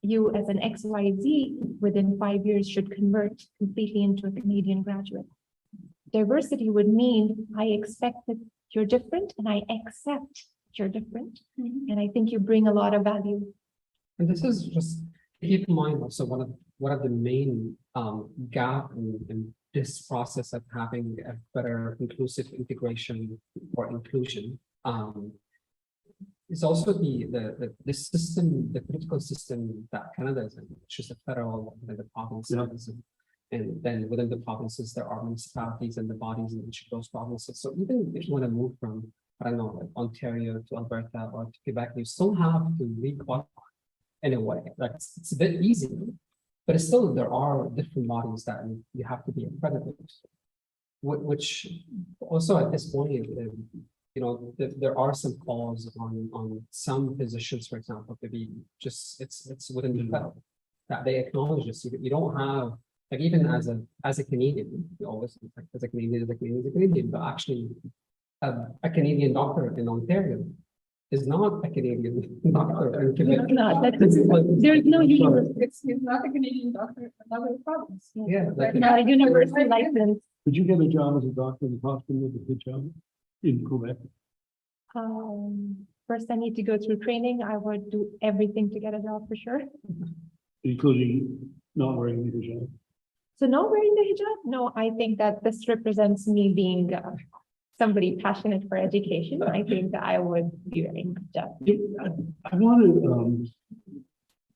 you as an XYZ within 5 years should convert completely into a Canadian graduate. Diversity would mean I expect that you're different and I accept you're different. Mm-hmm. And I think you bring a lot of value. And this is just, keep in mind also one of the main gap in this process of having a better inclusive integration or inclusion is also the system, the political system that Canada is in, which is the federal and the provinces. Yeah. And then within the provinces, there are municipalities and the bodies in each of those provinces. So even if you want to move from, I don't know, like Ontario to Alberta or to Quebec, you still have to re-qualify in a way. Like it's a bit easy, but still there are different bodies that you have to be accredited. Which also at this point, you know, there are some calls on some positions, for example, to be just it's within the federal that they acknowledge this. You don't have, like, even as a Canadian, you always like as a Canadian, but actually a Canadian doctor in Ontario is not a Canadian doctor in Quebec. There's no university, He's not a Canadian doctor in another province. Yeah, like, not a university license. Could you get a job as a doctor in the hospital with a good job in Quebec? First I need to go through training. I would do everything to get a job for sure. Including not wearing the hijab? So not wearing the hijab? No, I think that this represents me being somebody passionate for education. I think that I would be wearing hijab. I want to,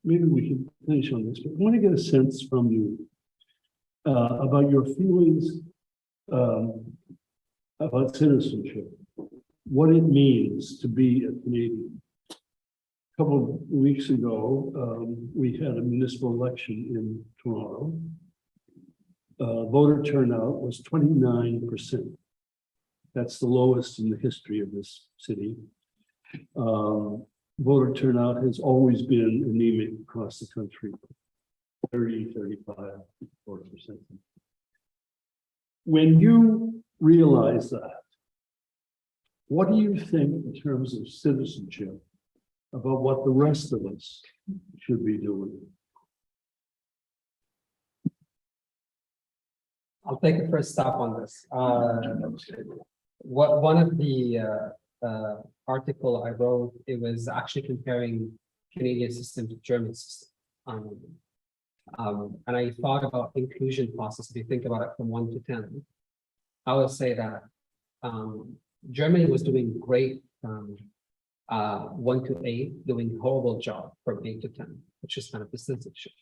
maybe we can finish on this, but I want to get a sense from you about your feelings about citizenship, what it means to be a Canadian. A couple of weeks ago, we had a municipal election in Toronto. Voter turnout was 29%. That's the lowest in the history of this city. Voter turnout has always been anemic across the country, 30, 35, 40%. When you realize that, what do you think in terms of citizenship about what the rest of us should be doing? I'll take a first stop on this. One of the article I wrote, it was actually comparing Canadian system to German system. And I thought about inclusion process. If you think about it from 1 to 10, I would say that Germany was doing great from 1 to 8, doing horrible job from 8 to 10, which is kind of the citizenship.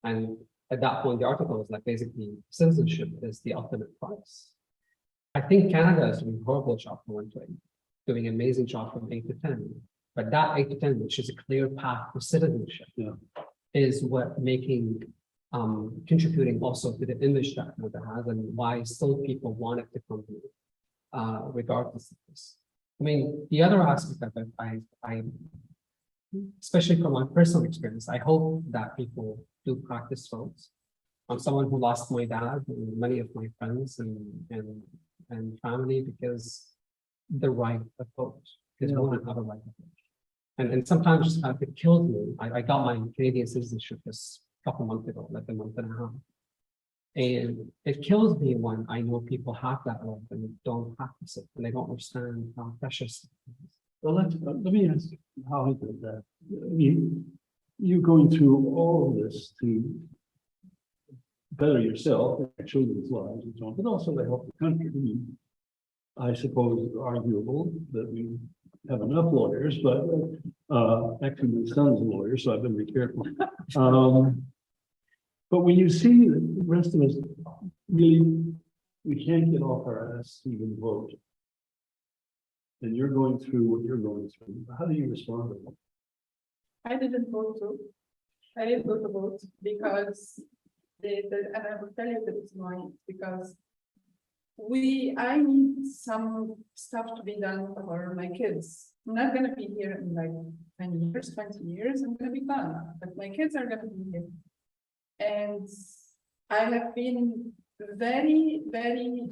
And at that point, the article was like basically citizenship is the ultimate prize. I think Canada is doing a horrible job from 1 to 8, doing an amazing job from 8 to 10. But that 8 to 10, which is a clear path for citizenship, is what making contributing also to the image that Canada has and why still people want it to come here, regardless of this. I mean, the other aspect of it, I especially from my personal experience, I hope that people do practice votes. I'm someone who lost my dad and many of my friends and family because the right of vote, because no one have a right of vote. And sometimes just kind of it killed me. I got my Canadian citizenship just a couple months ago, like a month and a half. And it kills me when I know people have that right and don't practice it and they don't understand how precious it is. Well, let me ask you how I did that. I mean, you're going through all of this to better yourself, and children's lives and so on, but also to help the country. I mean, I suppose it's arguable that we have enough lawyers, but actually my son's a lawyer, so I've been very careful. But when you see that the rest of us really, we can't get off our ass to even vote, and you're going through what you're going through, how do you respond to that? I didn't vote too. I didn't go to vote because and I will tell you the reason why, because I need some stuff to be done for my kids. I'm not gonna be here in like 10 years, 20 years, I'm gonna be gone, but my kids are gonna be here. And I have been very, very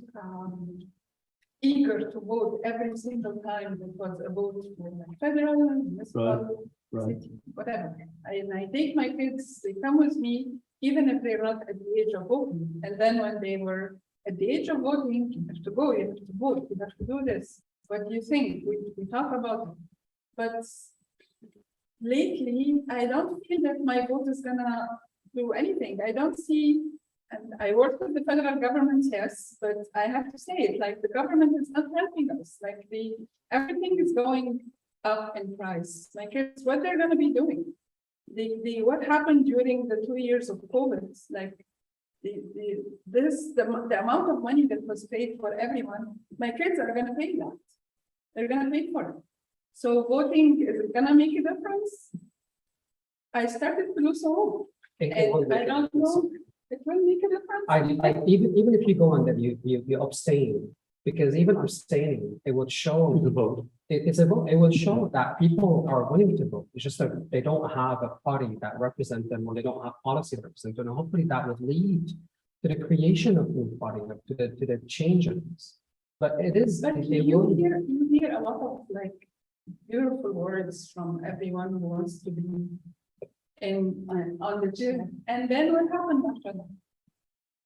eager to vote every single time there was a vote for my federal, municipal, city, whatever. And I take my kids, they come with me, even if they're not at the age of voting. And then when they were at the age of voting, you have to go, you have to vote, you have to do this. What do you think? We talk about it. But lately, I don't feel that my vote is gonna do anything. I don't see, and I work with the federal government, yes, but I have to say it, like the government is not helping us. Like everything is going up in price. My kids, what they're gonna be doing? What happened during the 2 years of COVID, like the amount of money that was paid for everyone, my kids are gonna pay that. They're gonna pay for it. So voting, is it gonna make a difference? I started to lose hope. And I don't know, it will make a difference. Even if you go on that, you abstain, because even abstaining, it would show The vote. it's a vote. It will show that people are willing to vote. It's just that they don't have a party that represents them, or they don't have policy that represents them. And hopefully that would lead to the creation of new party, to the change of this. But it is, But it you will, hear a lot of like beautiful words from everyone who wants to be in on the gym. And then what happened after that?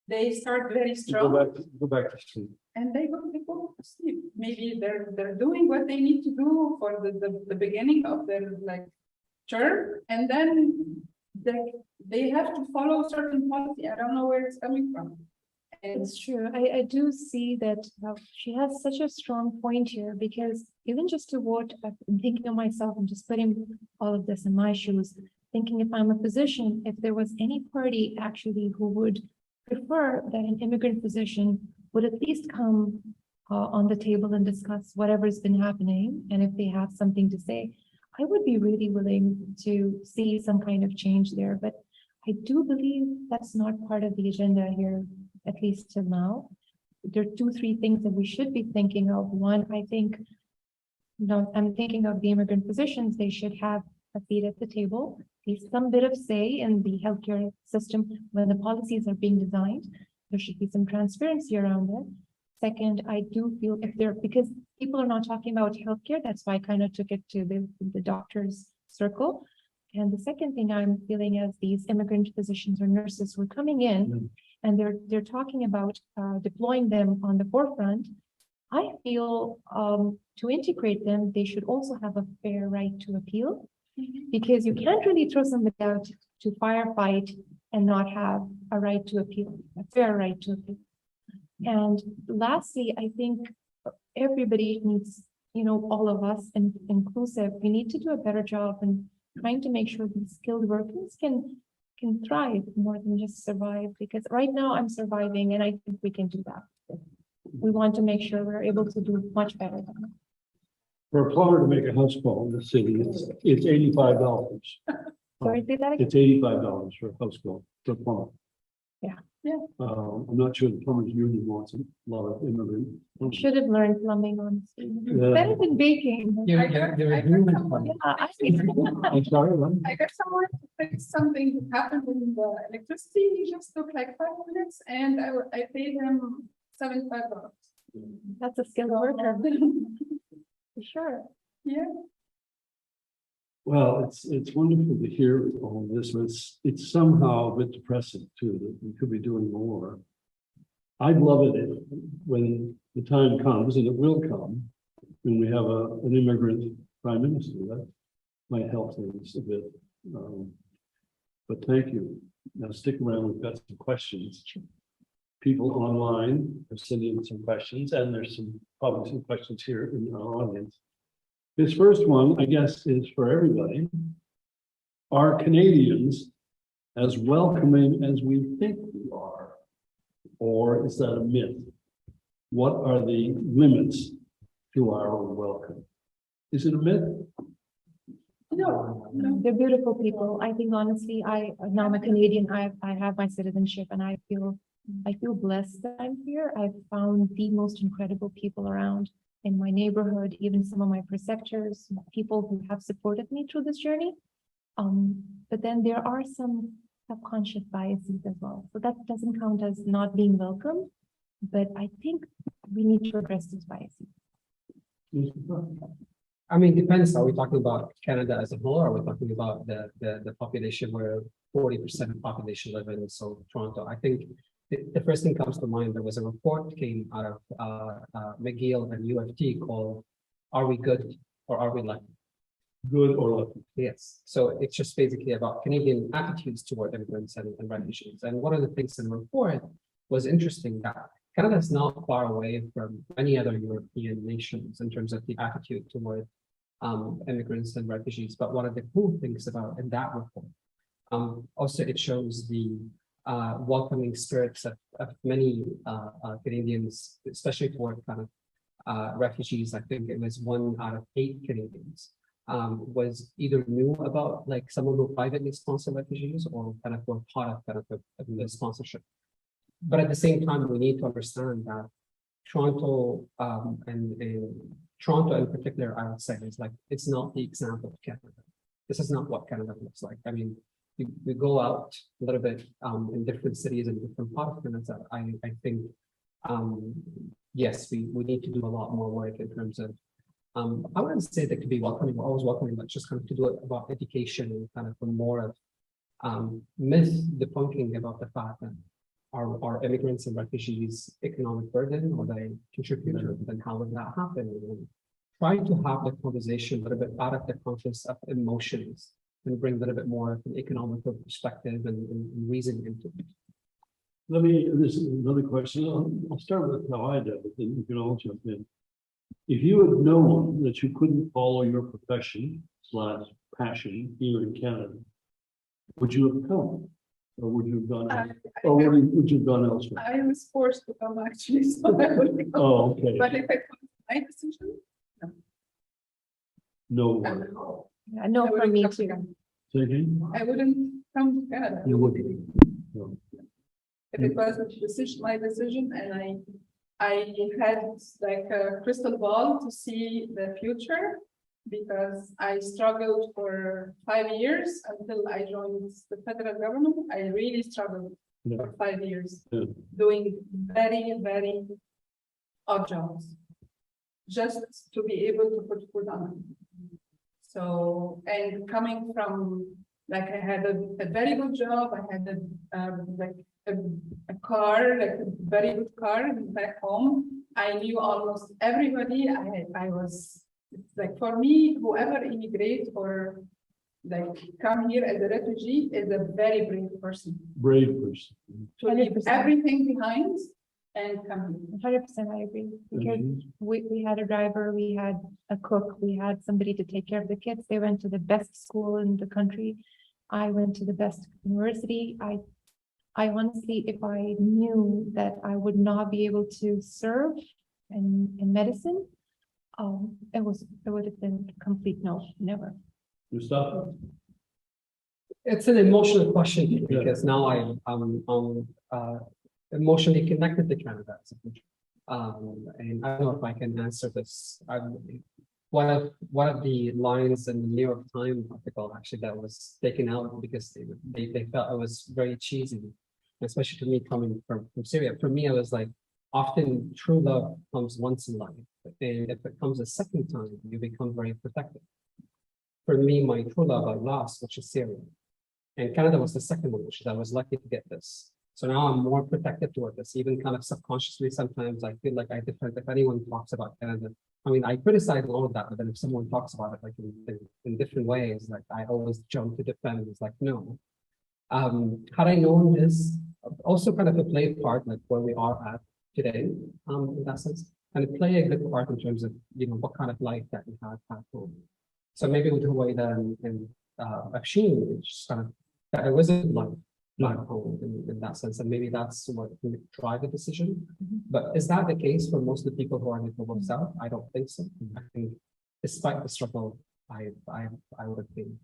They start very strong Go back to sleep. and they go to sleep. Maybe they're doing what they need to do for the beginning of their like term, and then they have to follow certain policy. I don't know where it's coming from. And It's true. I do see that she has such a strong point here because even just to vote, I'm thinking of myself and just putting all of this in my shoes, thinking if I'm a physician, if there was any party actually who would prefer that an immigrant physician would at least come on the table and discuss whatever's been happening, and if they have something to say, I would be really willing to see some kind of change there. But I do believe that's not part of the agenda here, at least till now. There are 2-3 things that we should be thinking of. One, I think, I'm thinking of the immigrant physicians. They should have a seat at the table, at least some bit of say in the healthcare system when the policies are being designed. There should be some transparency around it. Second, I do feel because people are not talking about healthcare, that's why I kind of took it to the doctor's circle. And the second thing I'm feeling is these immigrant physicians or nurses who are coming in and they're talking about deploying them on the forefront. I feel to integrate them, they should also have a fair right to appeal, because you can't really throw somebody out to firefight and not have a right to appeal, a fair right to appeal. And lastly, I think everybody needs, all of us inclusive, we need to do a better job in trying to make sure these skilled workers can thrive more than just survive, because right now I'm surviving and I think we can do that. We want to make sure we're able to do much better than that. For a plumber to make a house call in the city, it's $85. Sorry, say that again? It's $85 for a house call for a plumber. Yeah. Yeah. I'm not sure the plumbers union wants a lot of immigrant. Should have learned plumbing, honestly. Yeah. Better than baking. you're agreeing. I'm sorry, what? I got someone to fix something that happened in the electricity. He just took like 5 minutes, and I paid him $75. That's a skilled worker. For sure. Yeah. Well, it's wonderful to hear all this, but it's somehow a bit depressing too, that we could be doing more. I'd love it when the time comes, and it will come, when we have an immigrant prime minister. That might help things a bit. But thank you. Now stick around, we've got some questions. People online are sending some questions, and there's probably some questions here in our audience. This first one, I guess, is for everybody. Are Canadians as welcoming as we think we are? Or is that a myth? What are the limits to our welcome? Is it a myth? No. They're beautiful people. I think honestly, now I'm a Canadian, I have my citizenship and I feel blessed that I'm here. I've found the most incredible people around in my neighborhood, even some of my preceptors, people who have supported me through this journey. But then there are some subconscious biases as well. So that doesn't count as not being welcome, but I think we need to address these biases. I mean, depends. Are we talking about Canada as a whole? Or are we talking about the population where 40% of the population live in Toronto? I think the first thing comes to mind. There was a report came out of McGill and UFT called "Are We Good or Are We Lucky?" Good or lucky? Yes. So it's just basically about Canadian attitudes toward immigrants and refugees. And one of the things in the report was interesting that Canada is not far away from many other European nations in terms of the attitude toward immigrants and refugees. But one of the cool things about in that report, also it shows the welcoming spirits of many Canadians, especially toward kind of refugees. I think it was 1 out of 8 Canadians was either knew about like someone who privately sponsored refugees or kind of were part of kind of the sponsorship. But at the same time, we need to understand that Toronto and Toronto in particular, I would say, is like it's not the example of Canada. This is not what Canada looks like. I mean, we go out a little bit in different cities and different parts of Canada. I think yes, we need to do a lot more work in terms of, I wouldn't say that could be welcoming, we're always welcoming, but just kind of to do it about education and kind of more of myth debunking about the fact that are immigrants and refugees economic burden or they contributor, then how would that happen? And trying to have the conversation a little bit out of the conscious of emotions and bring a little bit more of an economical perspective and reasoning into it. This is another question. I'll start with how I did it, then you can all jump in. If you had known that you couldn't follow your profession / passion here in Canada, would you have come? Or would you have gone, would you have gone elsewhere? I was forced to come actually, so I would come. Oh, okay. But if it was my decision, No. Yeah, no, I for wouldn't me come to too. Canada. Say again? I wouldn't come to Canada. You wouldn't. No. If it was a decision, my decision, and I had like a crystal ball to see the future, because I struggled for 5 years until I joined the federal government. I really struggled for 5 years, doing very, very odd jobs, just to be able to put food on. So, and coming from, like, I had a very good job, I had a car, like a very good car back home. I knew almost everybody. I was, it's like, for me, whoever immigrate or like come here as a refugee is a very brave person. Brave person. To leave 100%. everything behind and come here. 100% I agree. Because we had a driver, we had a cook, we had somebody to take care of the kids. They went to the best school in the country. I went to the best university. I honestly, if I knew that I would not be able to serve in medicine, it would have been a complete no, never. Mustafa? It's an emotional question because now I'm emotionally connected to Canada as a country. And I don't know if I can answer this. One of the lines in the New York Times article actually that was taken out because they felt it was very cheesy, especially to me coming from Syria. For me, I was like, often true love comes once in life, and if it comes a second time, you become very protective. For me, my true love I lost, which is Syria. And Canada was the second one, which is I was lucky to get this. So now I'm more protective toward this, even kind of subconsciously. Sometimes I feel like I defend if anyone talks about Canada. I mean, I criticize all of that, but then if someone talks about it like in different ways, like I always jump to defend. It's like, no. Had I known this, also kind of to play a part like where we are at today, in that sense, and to play a good part in terms of, you know, what kind of life that we had back home. So maybe with the way that in Afshin, it's just kind of that it wasn't life back home in that sense, and maybe that's what can drive the decision. But is that the case for most of the people who are in the global south? I don't think so. I think despite the struggle, I would have been.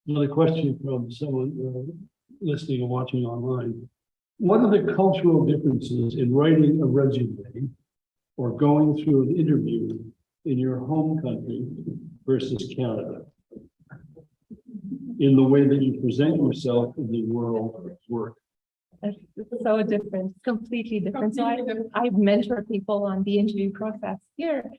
Another question from someone listening and watching online. What are the cultural differences in writing a resume or going through an interview in your home country versus Canada? In the way that you present yourself in the world of work. It's so different, completely different. So I mentor people on the interview process here,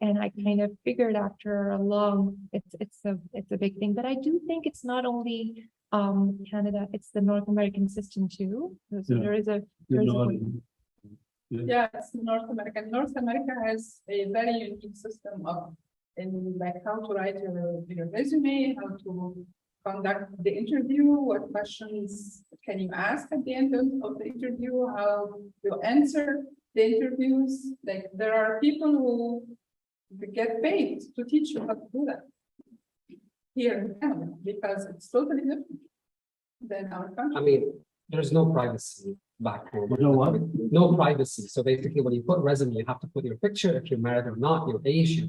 and I kind of figured after a long, it's a big thing. But I do think it's not only Canada, it's the North American system too. So there is a Yeah, it's North America. North America has a very unique system of like how to write your resume, how to conduct the interview, what questions can you ask at the end of the interview, how you answer the interviews. Like there are people who get paid to teach you how to do that here in Canada because it's totally different than our country. I mean, there's no privacy back home. You know what? No privacy. So basically, when you put resume, you have to put your picture. If you're married or not, your age,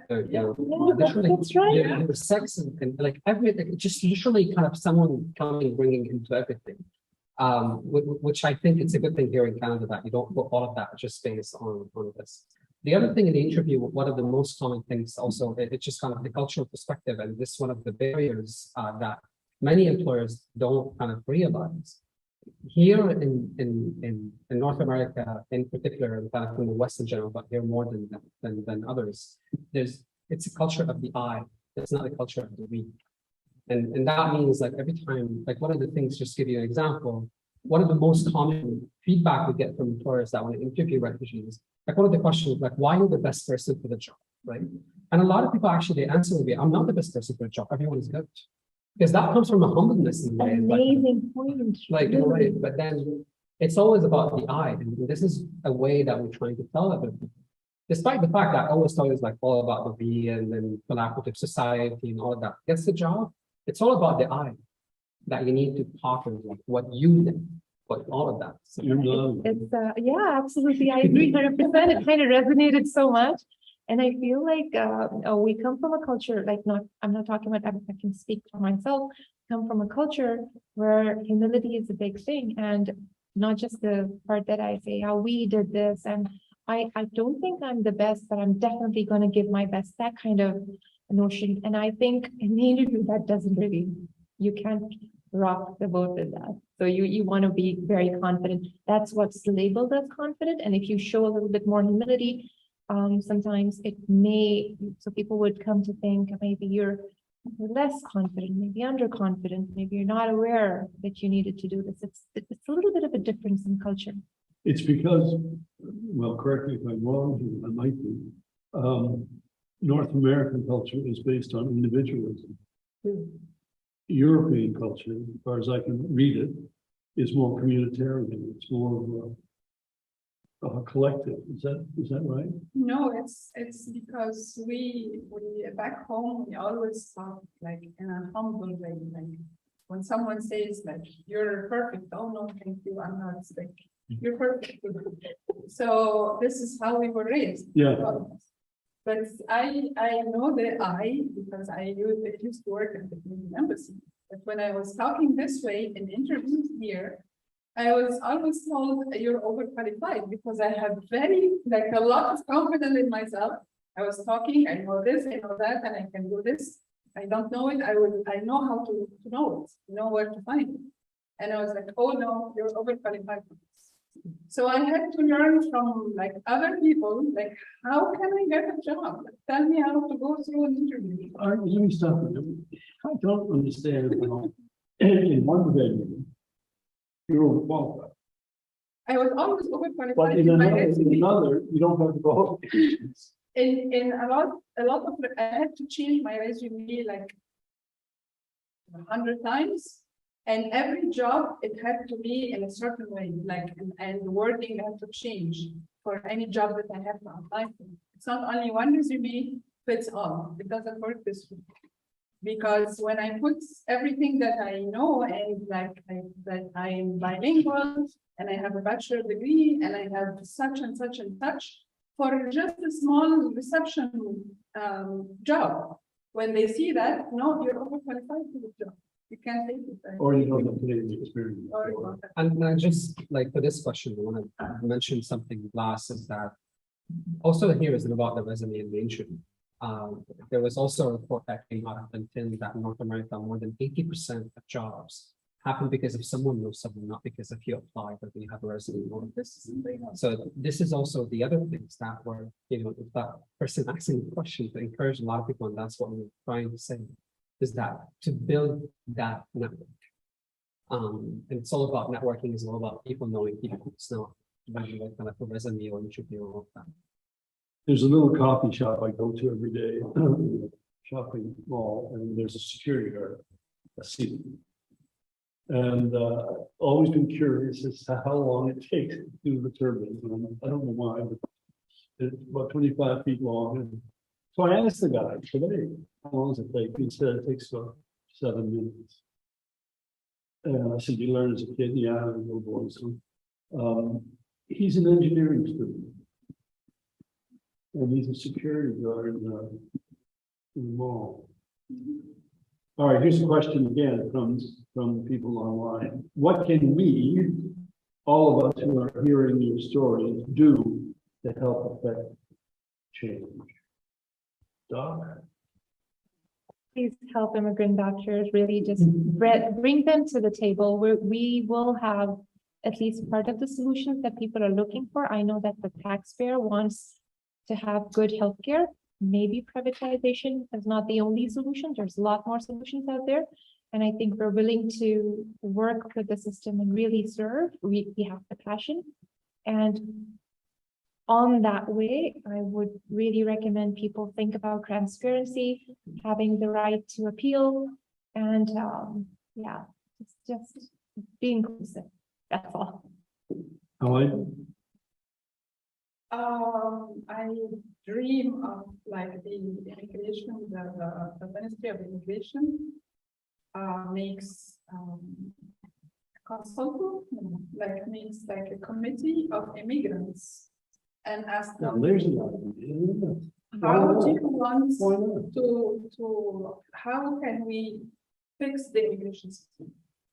that's right. your sex and like everything. Just literally kind of someone coming, bringing into everything. Which I think it's a good thing here in Canada that you don't put all of that just based on this. The other thing in the interview, one of the most common things also, it's just kind of the cultural perspective, and this is one of the barriers that many employers don't kind of realize. here in North America, in particular, in fact, in the West in general, but here more than others, it's a culture of the I. It's not a culture of the we. And that means like every time, like one of the things, just to give you an example, one of the most common feedback we get from employers that when they interview refugees, like one of the questions, like, why are you the best person for the job, right? And a lot of people actually, they answer will be, I'm not the best person for the job, everyone is good. Because that comes from a humbleness in a way. Amazing point. Like in a way, but then it's always about the I, and this is a way that we're trying to tell other people. Despite the fact that I always thought it's like all about the we and then collaborative society and all of that. Gets the job. It's all about the I that you need to talk about like what you did, but all of that. So, It's yeah, absolutely. I agree 100%. It kind of resonated so much. And I feel like we come from a culture, like I'm not talking about, I can speak for myself, come from a culture where humility is a big thing. And not just the part that I say, how we did this. And I don't think I'm the best, but I'm definitely going to give my best, that kind of notion. And I think in the interview, that doesn't really, you can't rock the boat with that. So you want to be very confident. That's what's labeled as confident. And if you show a little bit more humility, sometimes it may, so people would come to think maybe you're less confident, maybe underconfident, maybe you're not aware that you needed to do this. It's a little bit of a difference in culture. It's because, well, correct me if I'm wrong here, I might be. North American culture is based on individualism. European culture, as far as I can read it, is more communitarian. It's more collective. Is that right? No, it's because we back home, we always talk like in a humble way. Like when someone says like, you're perfect. Oh no, thank you. I'm not like, you're perfect. So this is how we were raised. Yeah. But I know the I because I used to work at the Canadian embassy. But when I was talking this way in interviews here, I was always told you're overqualified because I have a lot of confidence in myself. I was talking, I know this, I know that, and I can do this. I don't know it. I know how to know it, know where to find it. And I was like, oh no, you're overqualified for this. So I had to learn from like other people, like how can I get a job? Tell me how to go through an interview. All right, let me stop you. I don't understand how in one venue you're overqualified. I was always overqualified. But in another, you don't have the qualifications. In a lot of, I had to change my resume like 100 times. And every job, it had to be in a certain way, like, and the wording had to change for any job that I have to apply for. It's not only one resume fits all. It doesn't work this way. Because when I put everything that I know and like that I am bilingual and I have a bachelor degree and I have such and such and such for just a small reception job, when they see that, no, you're overqualified for the job. You can't take it. Or you don't have Canadian experience. And just like for this question, I want to mention something last is that also here is about the resume and the interview. There was also a report that came out of LinkedIn that in North America, more than 80% of jobs happen because if someone knows someone, not because if you apply, but you have a resume. So this is also the other things that were, that person asking the question to encourage a lot of people, and that's what we're trying to say, is that to build that network. And it's all about networking, it's all about people knowing people. It's not kind of a resume or interview or all that. There's a little coffee shop I go to every day, shopping mall, and there's a security guard, a seat. And always been curious as to how long it takes to do the turbines. I don't know why, but it's about 25 feet long. And so I asked the guy today, how long does it take? He said it takes about 7 minutes. And I said, you learn as a kid? Yeah, I was a little boy. So he's an engineering student. And he's a security guard in the mall. All right, here's a question again. It comes from people online. What can we, all of us who are hearing your stories, do to help affect change? Doc? please help immigrant doctors, really just bring them to the table where we will have at least part of the solutions that people are looking for. I know that the taxpayer wants to have good healthcare. Maybe privatization is not the only solution. There's a lot more solutions out there. And I think we're willing to work with the system and really serve. We have the passion. And on that way, I would really recommend people think about transparency, having the right to appeal, and yeah, it's just be inclusive. That's all. I dream of like the immigration, the Ministry of Immigration makes consultant, like makes like a committee of immigrants and ask them, how do you want to how can we fix the immigration system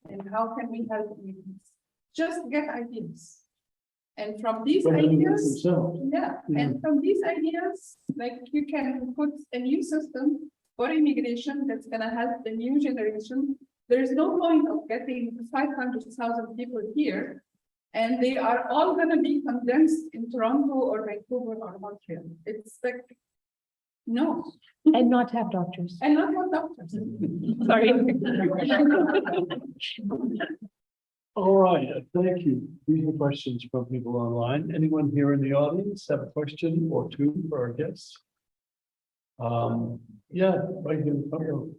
and how can we help immigrants? Just get ideas. And from these ideas, and from these ideas, like you can put a new system for immigration that's gonna help the new generation. There is no point of getting 500,000 people here, and they are all gonna be condensed in Toronto or Vancouver or Montreal. It's like, no. And not have doctors. And not have doctors. Sorry. All right, thank you. These are questions from people online. Anyone here in the audience have a question or two for our guests? Yeah, right here in front of.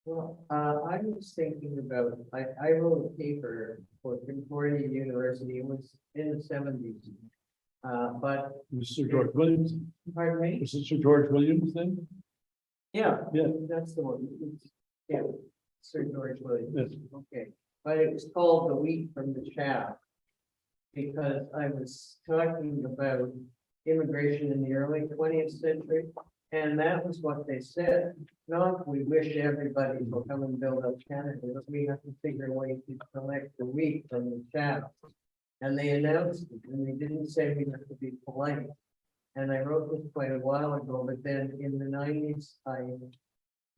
Well, I was thinking about, I wrote a paper for Concordia University, it was in the 70s. But Mr. George Williams. pardon me? Is it Sir George Williams then? Yeah, Yeah. that's the one. Yeah, Sir George Williams. Yes. Okay, but it was called The Wheat from the Chaff. Because I was talking about immigration in the early 20th century. And that was what they said. Not we wish everybody will come and build up Canada, but we have to figure a way to collect the wheat from the chaff. And they announced it, and they didn't say we have to be polite. And I wrote this quite a while ago, but then in the 90s, I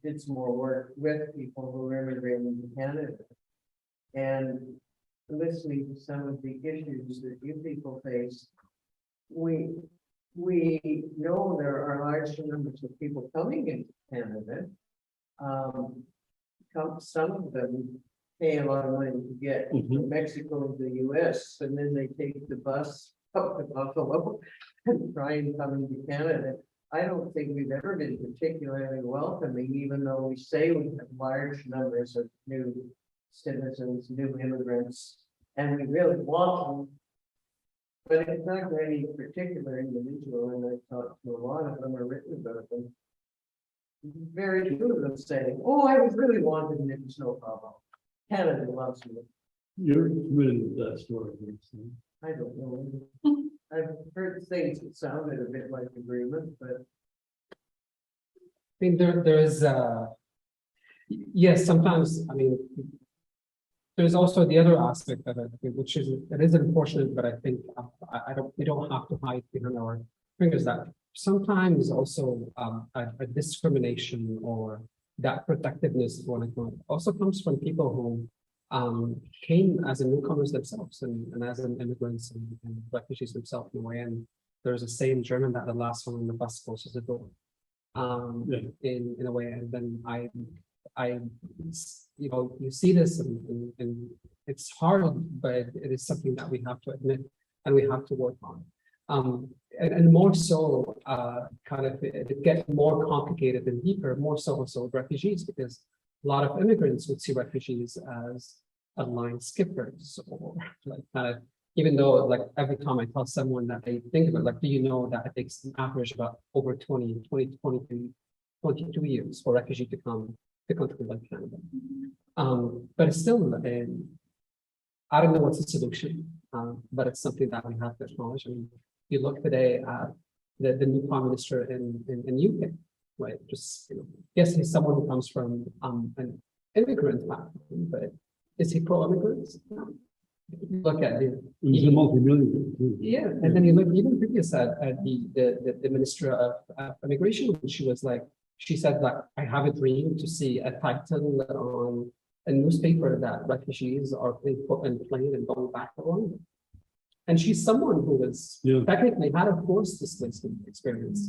did some more work with people who were immigrating to Canada. And listening to some of the issues that you people face, we know there are large numbers of people coming into Canada. Some of them pay a lot of money to get from Mexico to the US, and then they take the bus up to Buffalo and try and come into Canada. I don't think we've ever been particularly welcoming, even though we say we have large numbers of new citizens, new immigrants, and we really want them. But it's not for any particular individual, and I've talked to a lot of them or written about them. Very few of them saying, oh, I was really wanted and it was no problem. Canada loves me. You're familiar with that story. I don't know. I've heard things that sounded a bit like agreement, but. I mean, there is, yes, sometimes, I mean, there's also the other aspect of it, which is, it is unfortunate, but I think we don't have to hide behind our fingers that sometimes also a discrimination or that protectiveness also comes from people who came as newcomers themselves and as immigrants and refugees themselves in a way. And there's a saying in German that the last one on the bus closes the door. In a way, and then I you know, you see this and it's hard, but it is something that we have to admit and we have to work on. And more so, kind of it gets more complicated and deeper, more so also with refugees, because a lot of immigrants would see refugees as line skippers or like kind of, even though like every time I tell someone that they think about, like, do you know that it takes an average about over 22 years for a refugee to come to country like Canada. But it's still, I don't know what's the solution, but it's something that we have to acknowledge. I mean, you look today at the new prime minister in UK, right? Just, you know, yes, he's someone who comes from an immigrant background, but is he pro-immigrant? No. Look at he's a multi-millionaire. Yeah, and then you look even previous at the minister of immigration, when she was like, she said that I have a dream to see a title on a newspaper that refugees are being put in plane and going back home. And she's someone who is Yeah. technically had a forced displacement experience.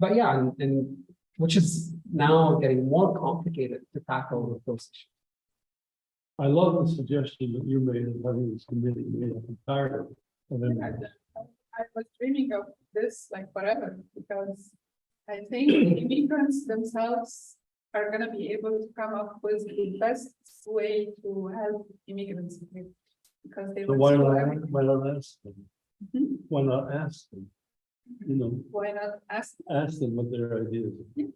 But yeah, and which is now getting more complicated to tackle with those issues. I love the suggestion that you made of having this committee made up entirely of them. I was dreaming of this like forever, because I think immigrants themselves are gonna be able to come up with the best way to help immigrants. Because they So were why so not, everything. why not ask them? Mhm. Why not ask them? You know, Why not ask? ask them what their ideas are.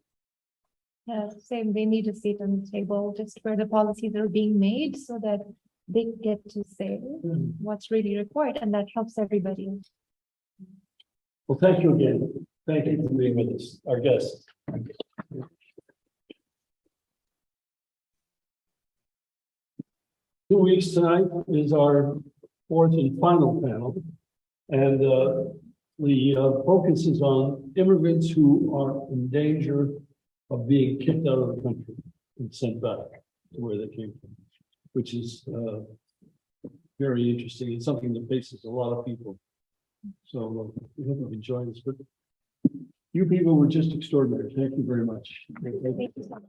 Yeah, same, they need a seat on the table, just where the policies are being made so that they get to say what's really required, and that helps everybody. Well, thank you again. Thank you for being with us, our guests. 2 weeks tonight is our fourth and final panel. And the focus is on immigrants who are in danger of being kicked out of the country and sent back to where they came from, which is very interesting and something that faces a lot of people. So we hope you can join us. But you people were just extraordinary. Thank you very much. Thank you so much.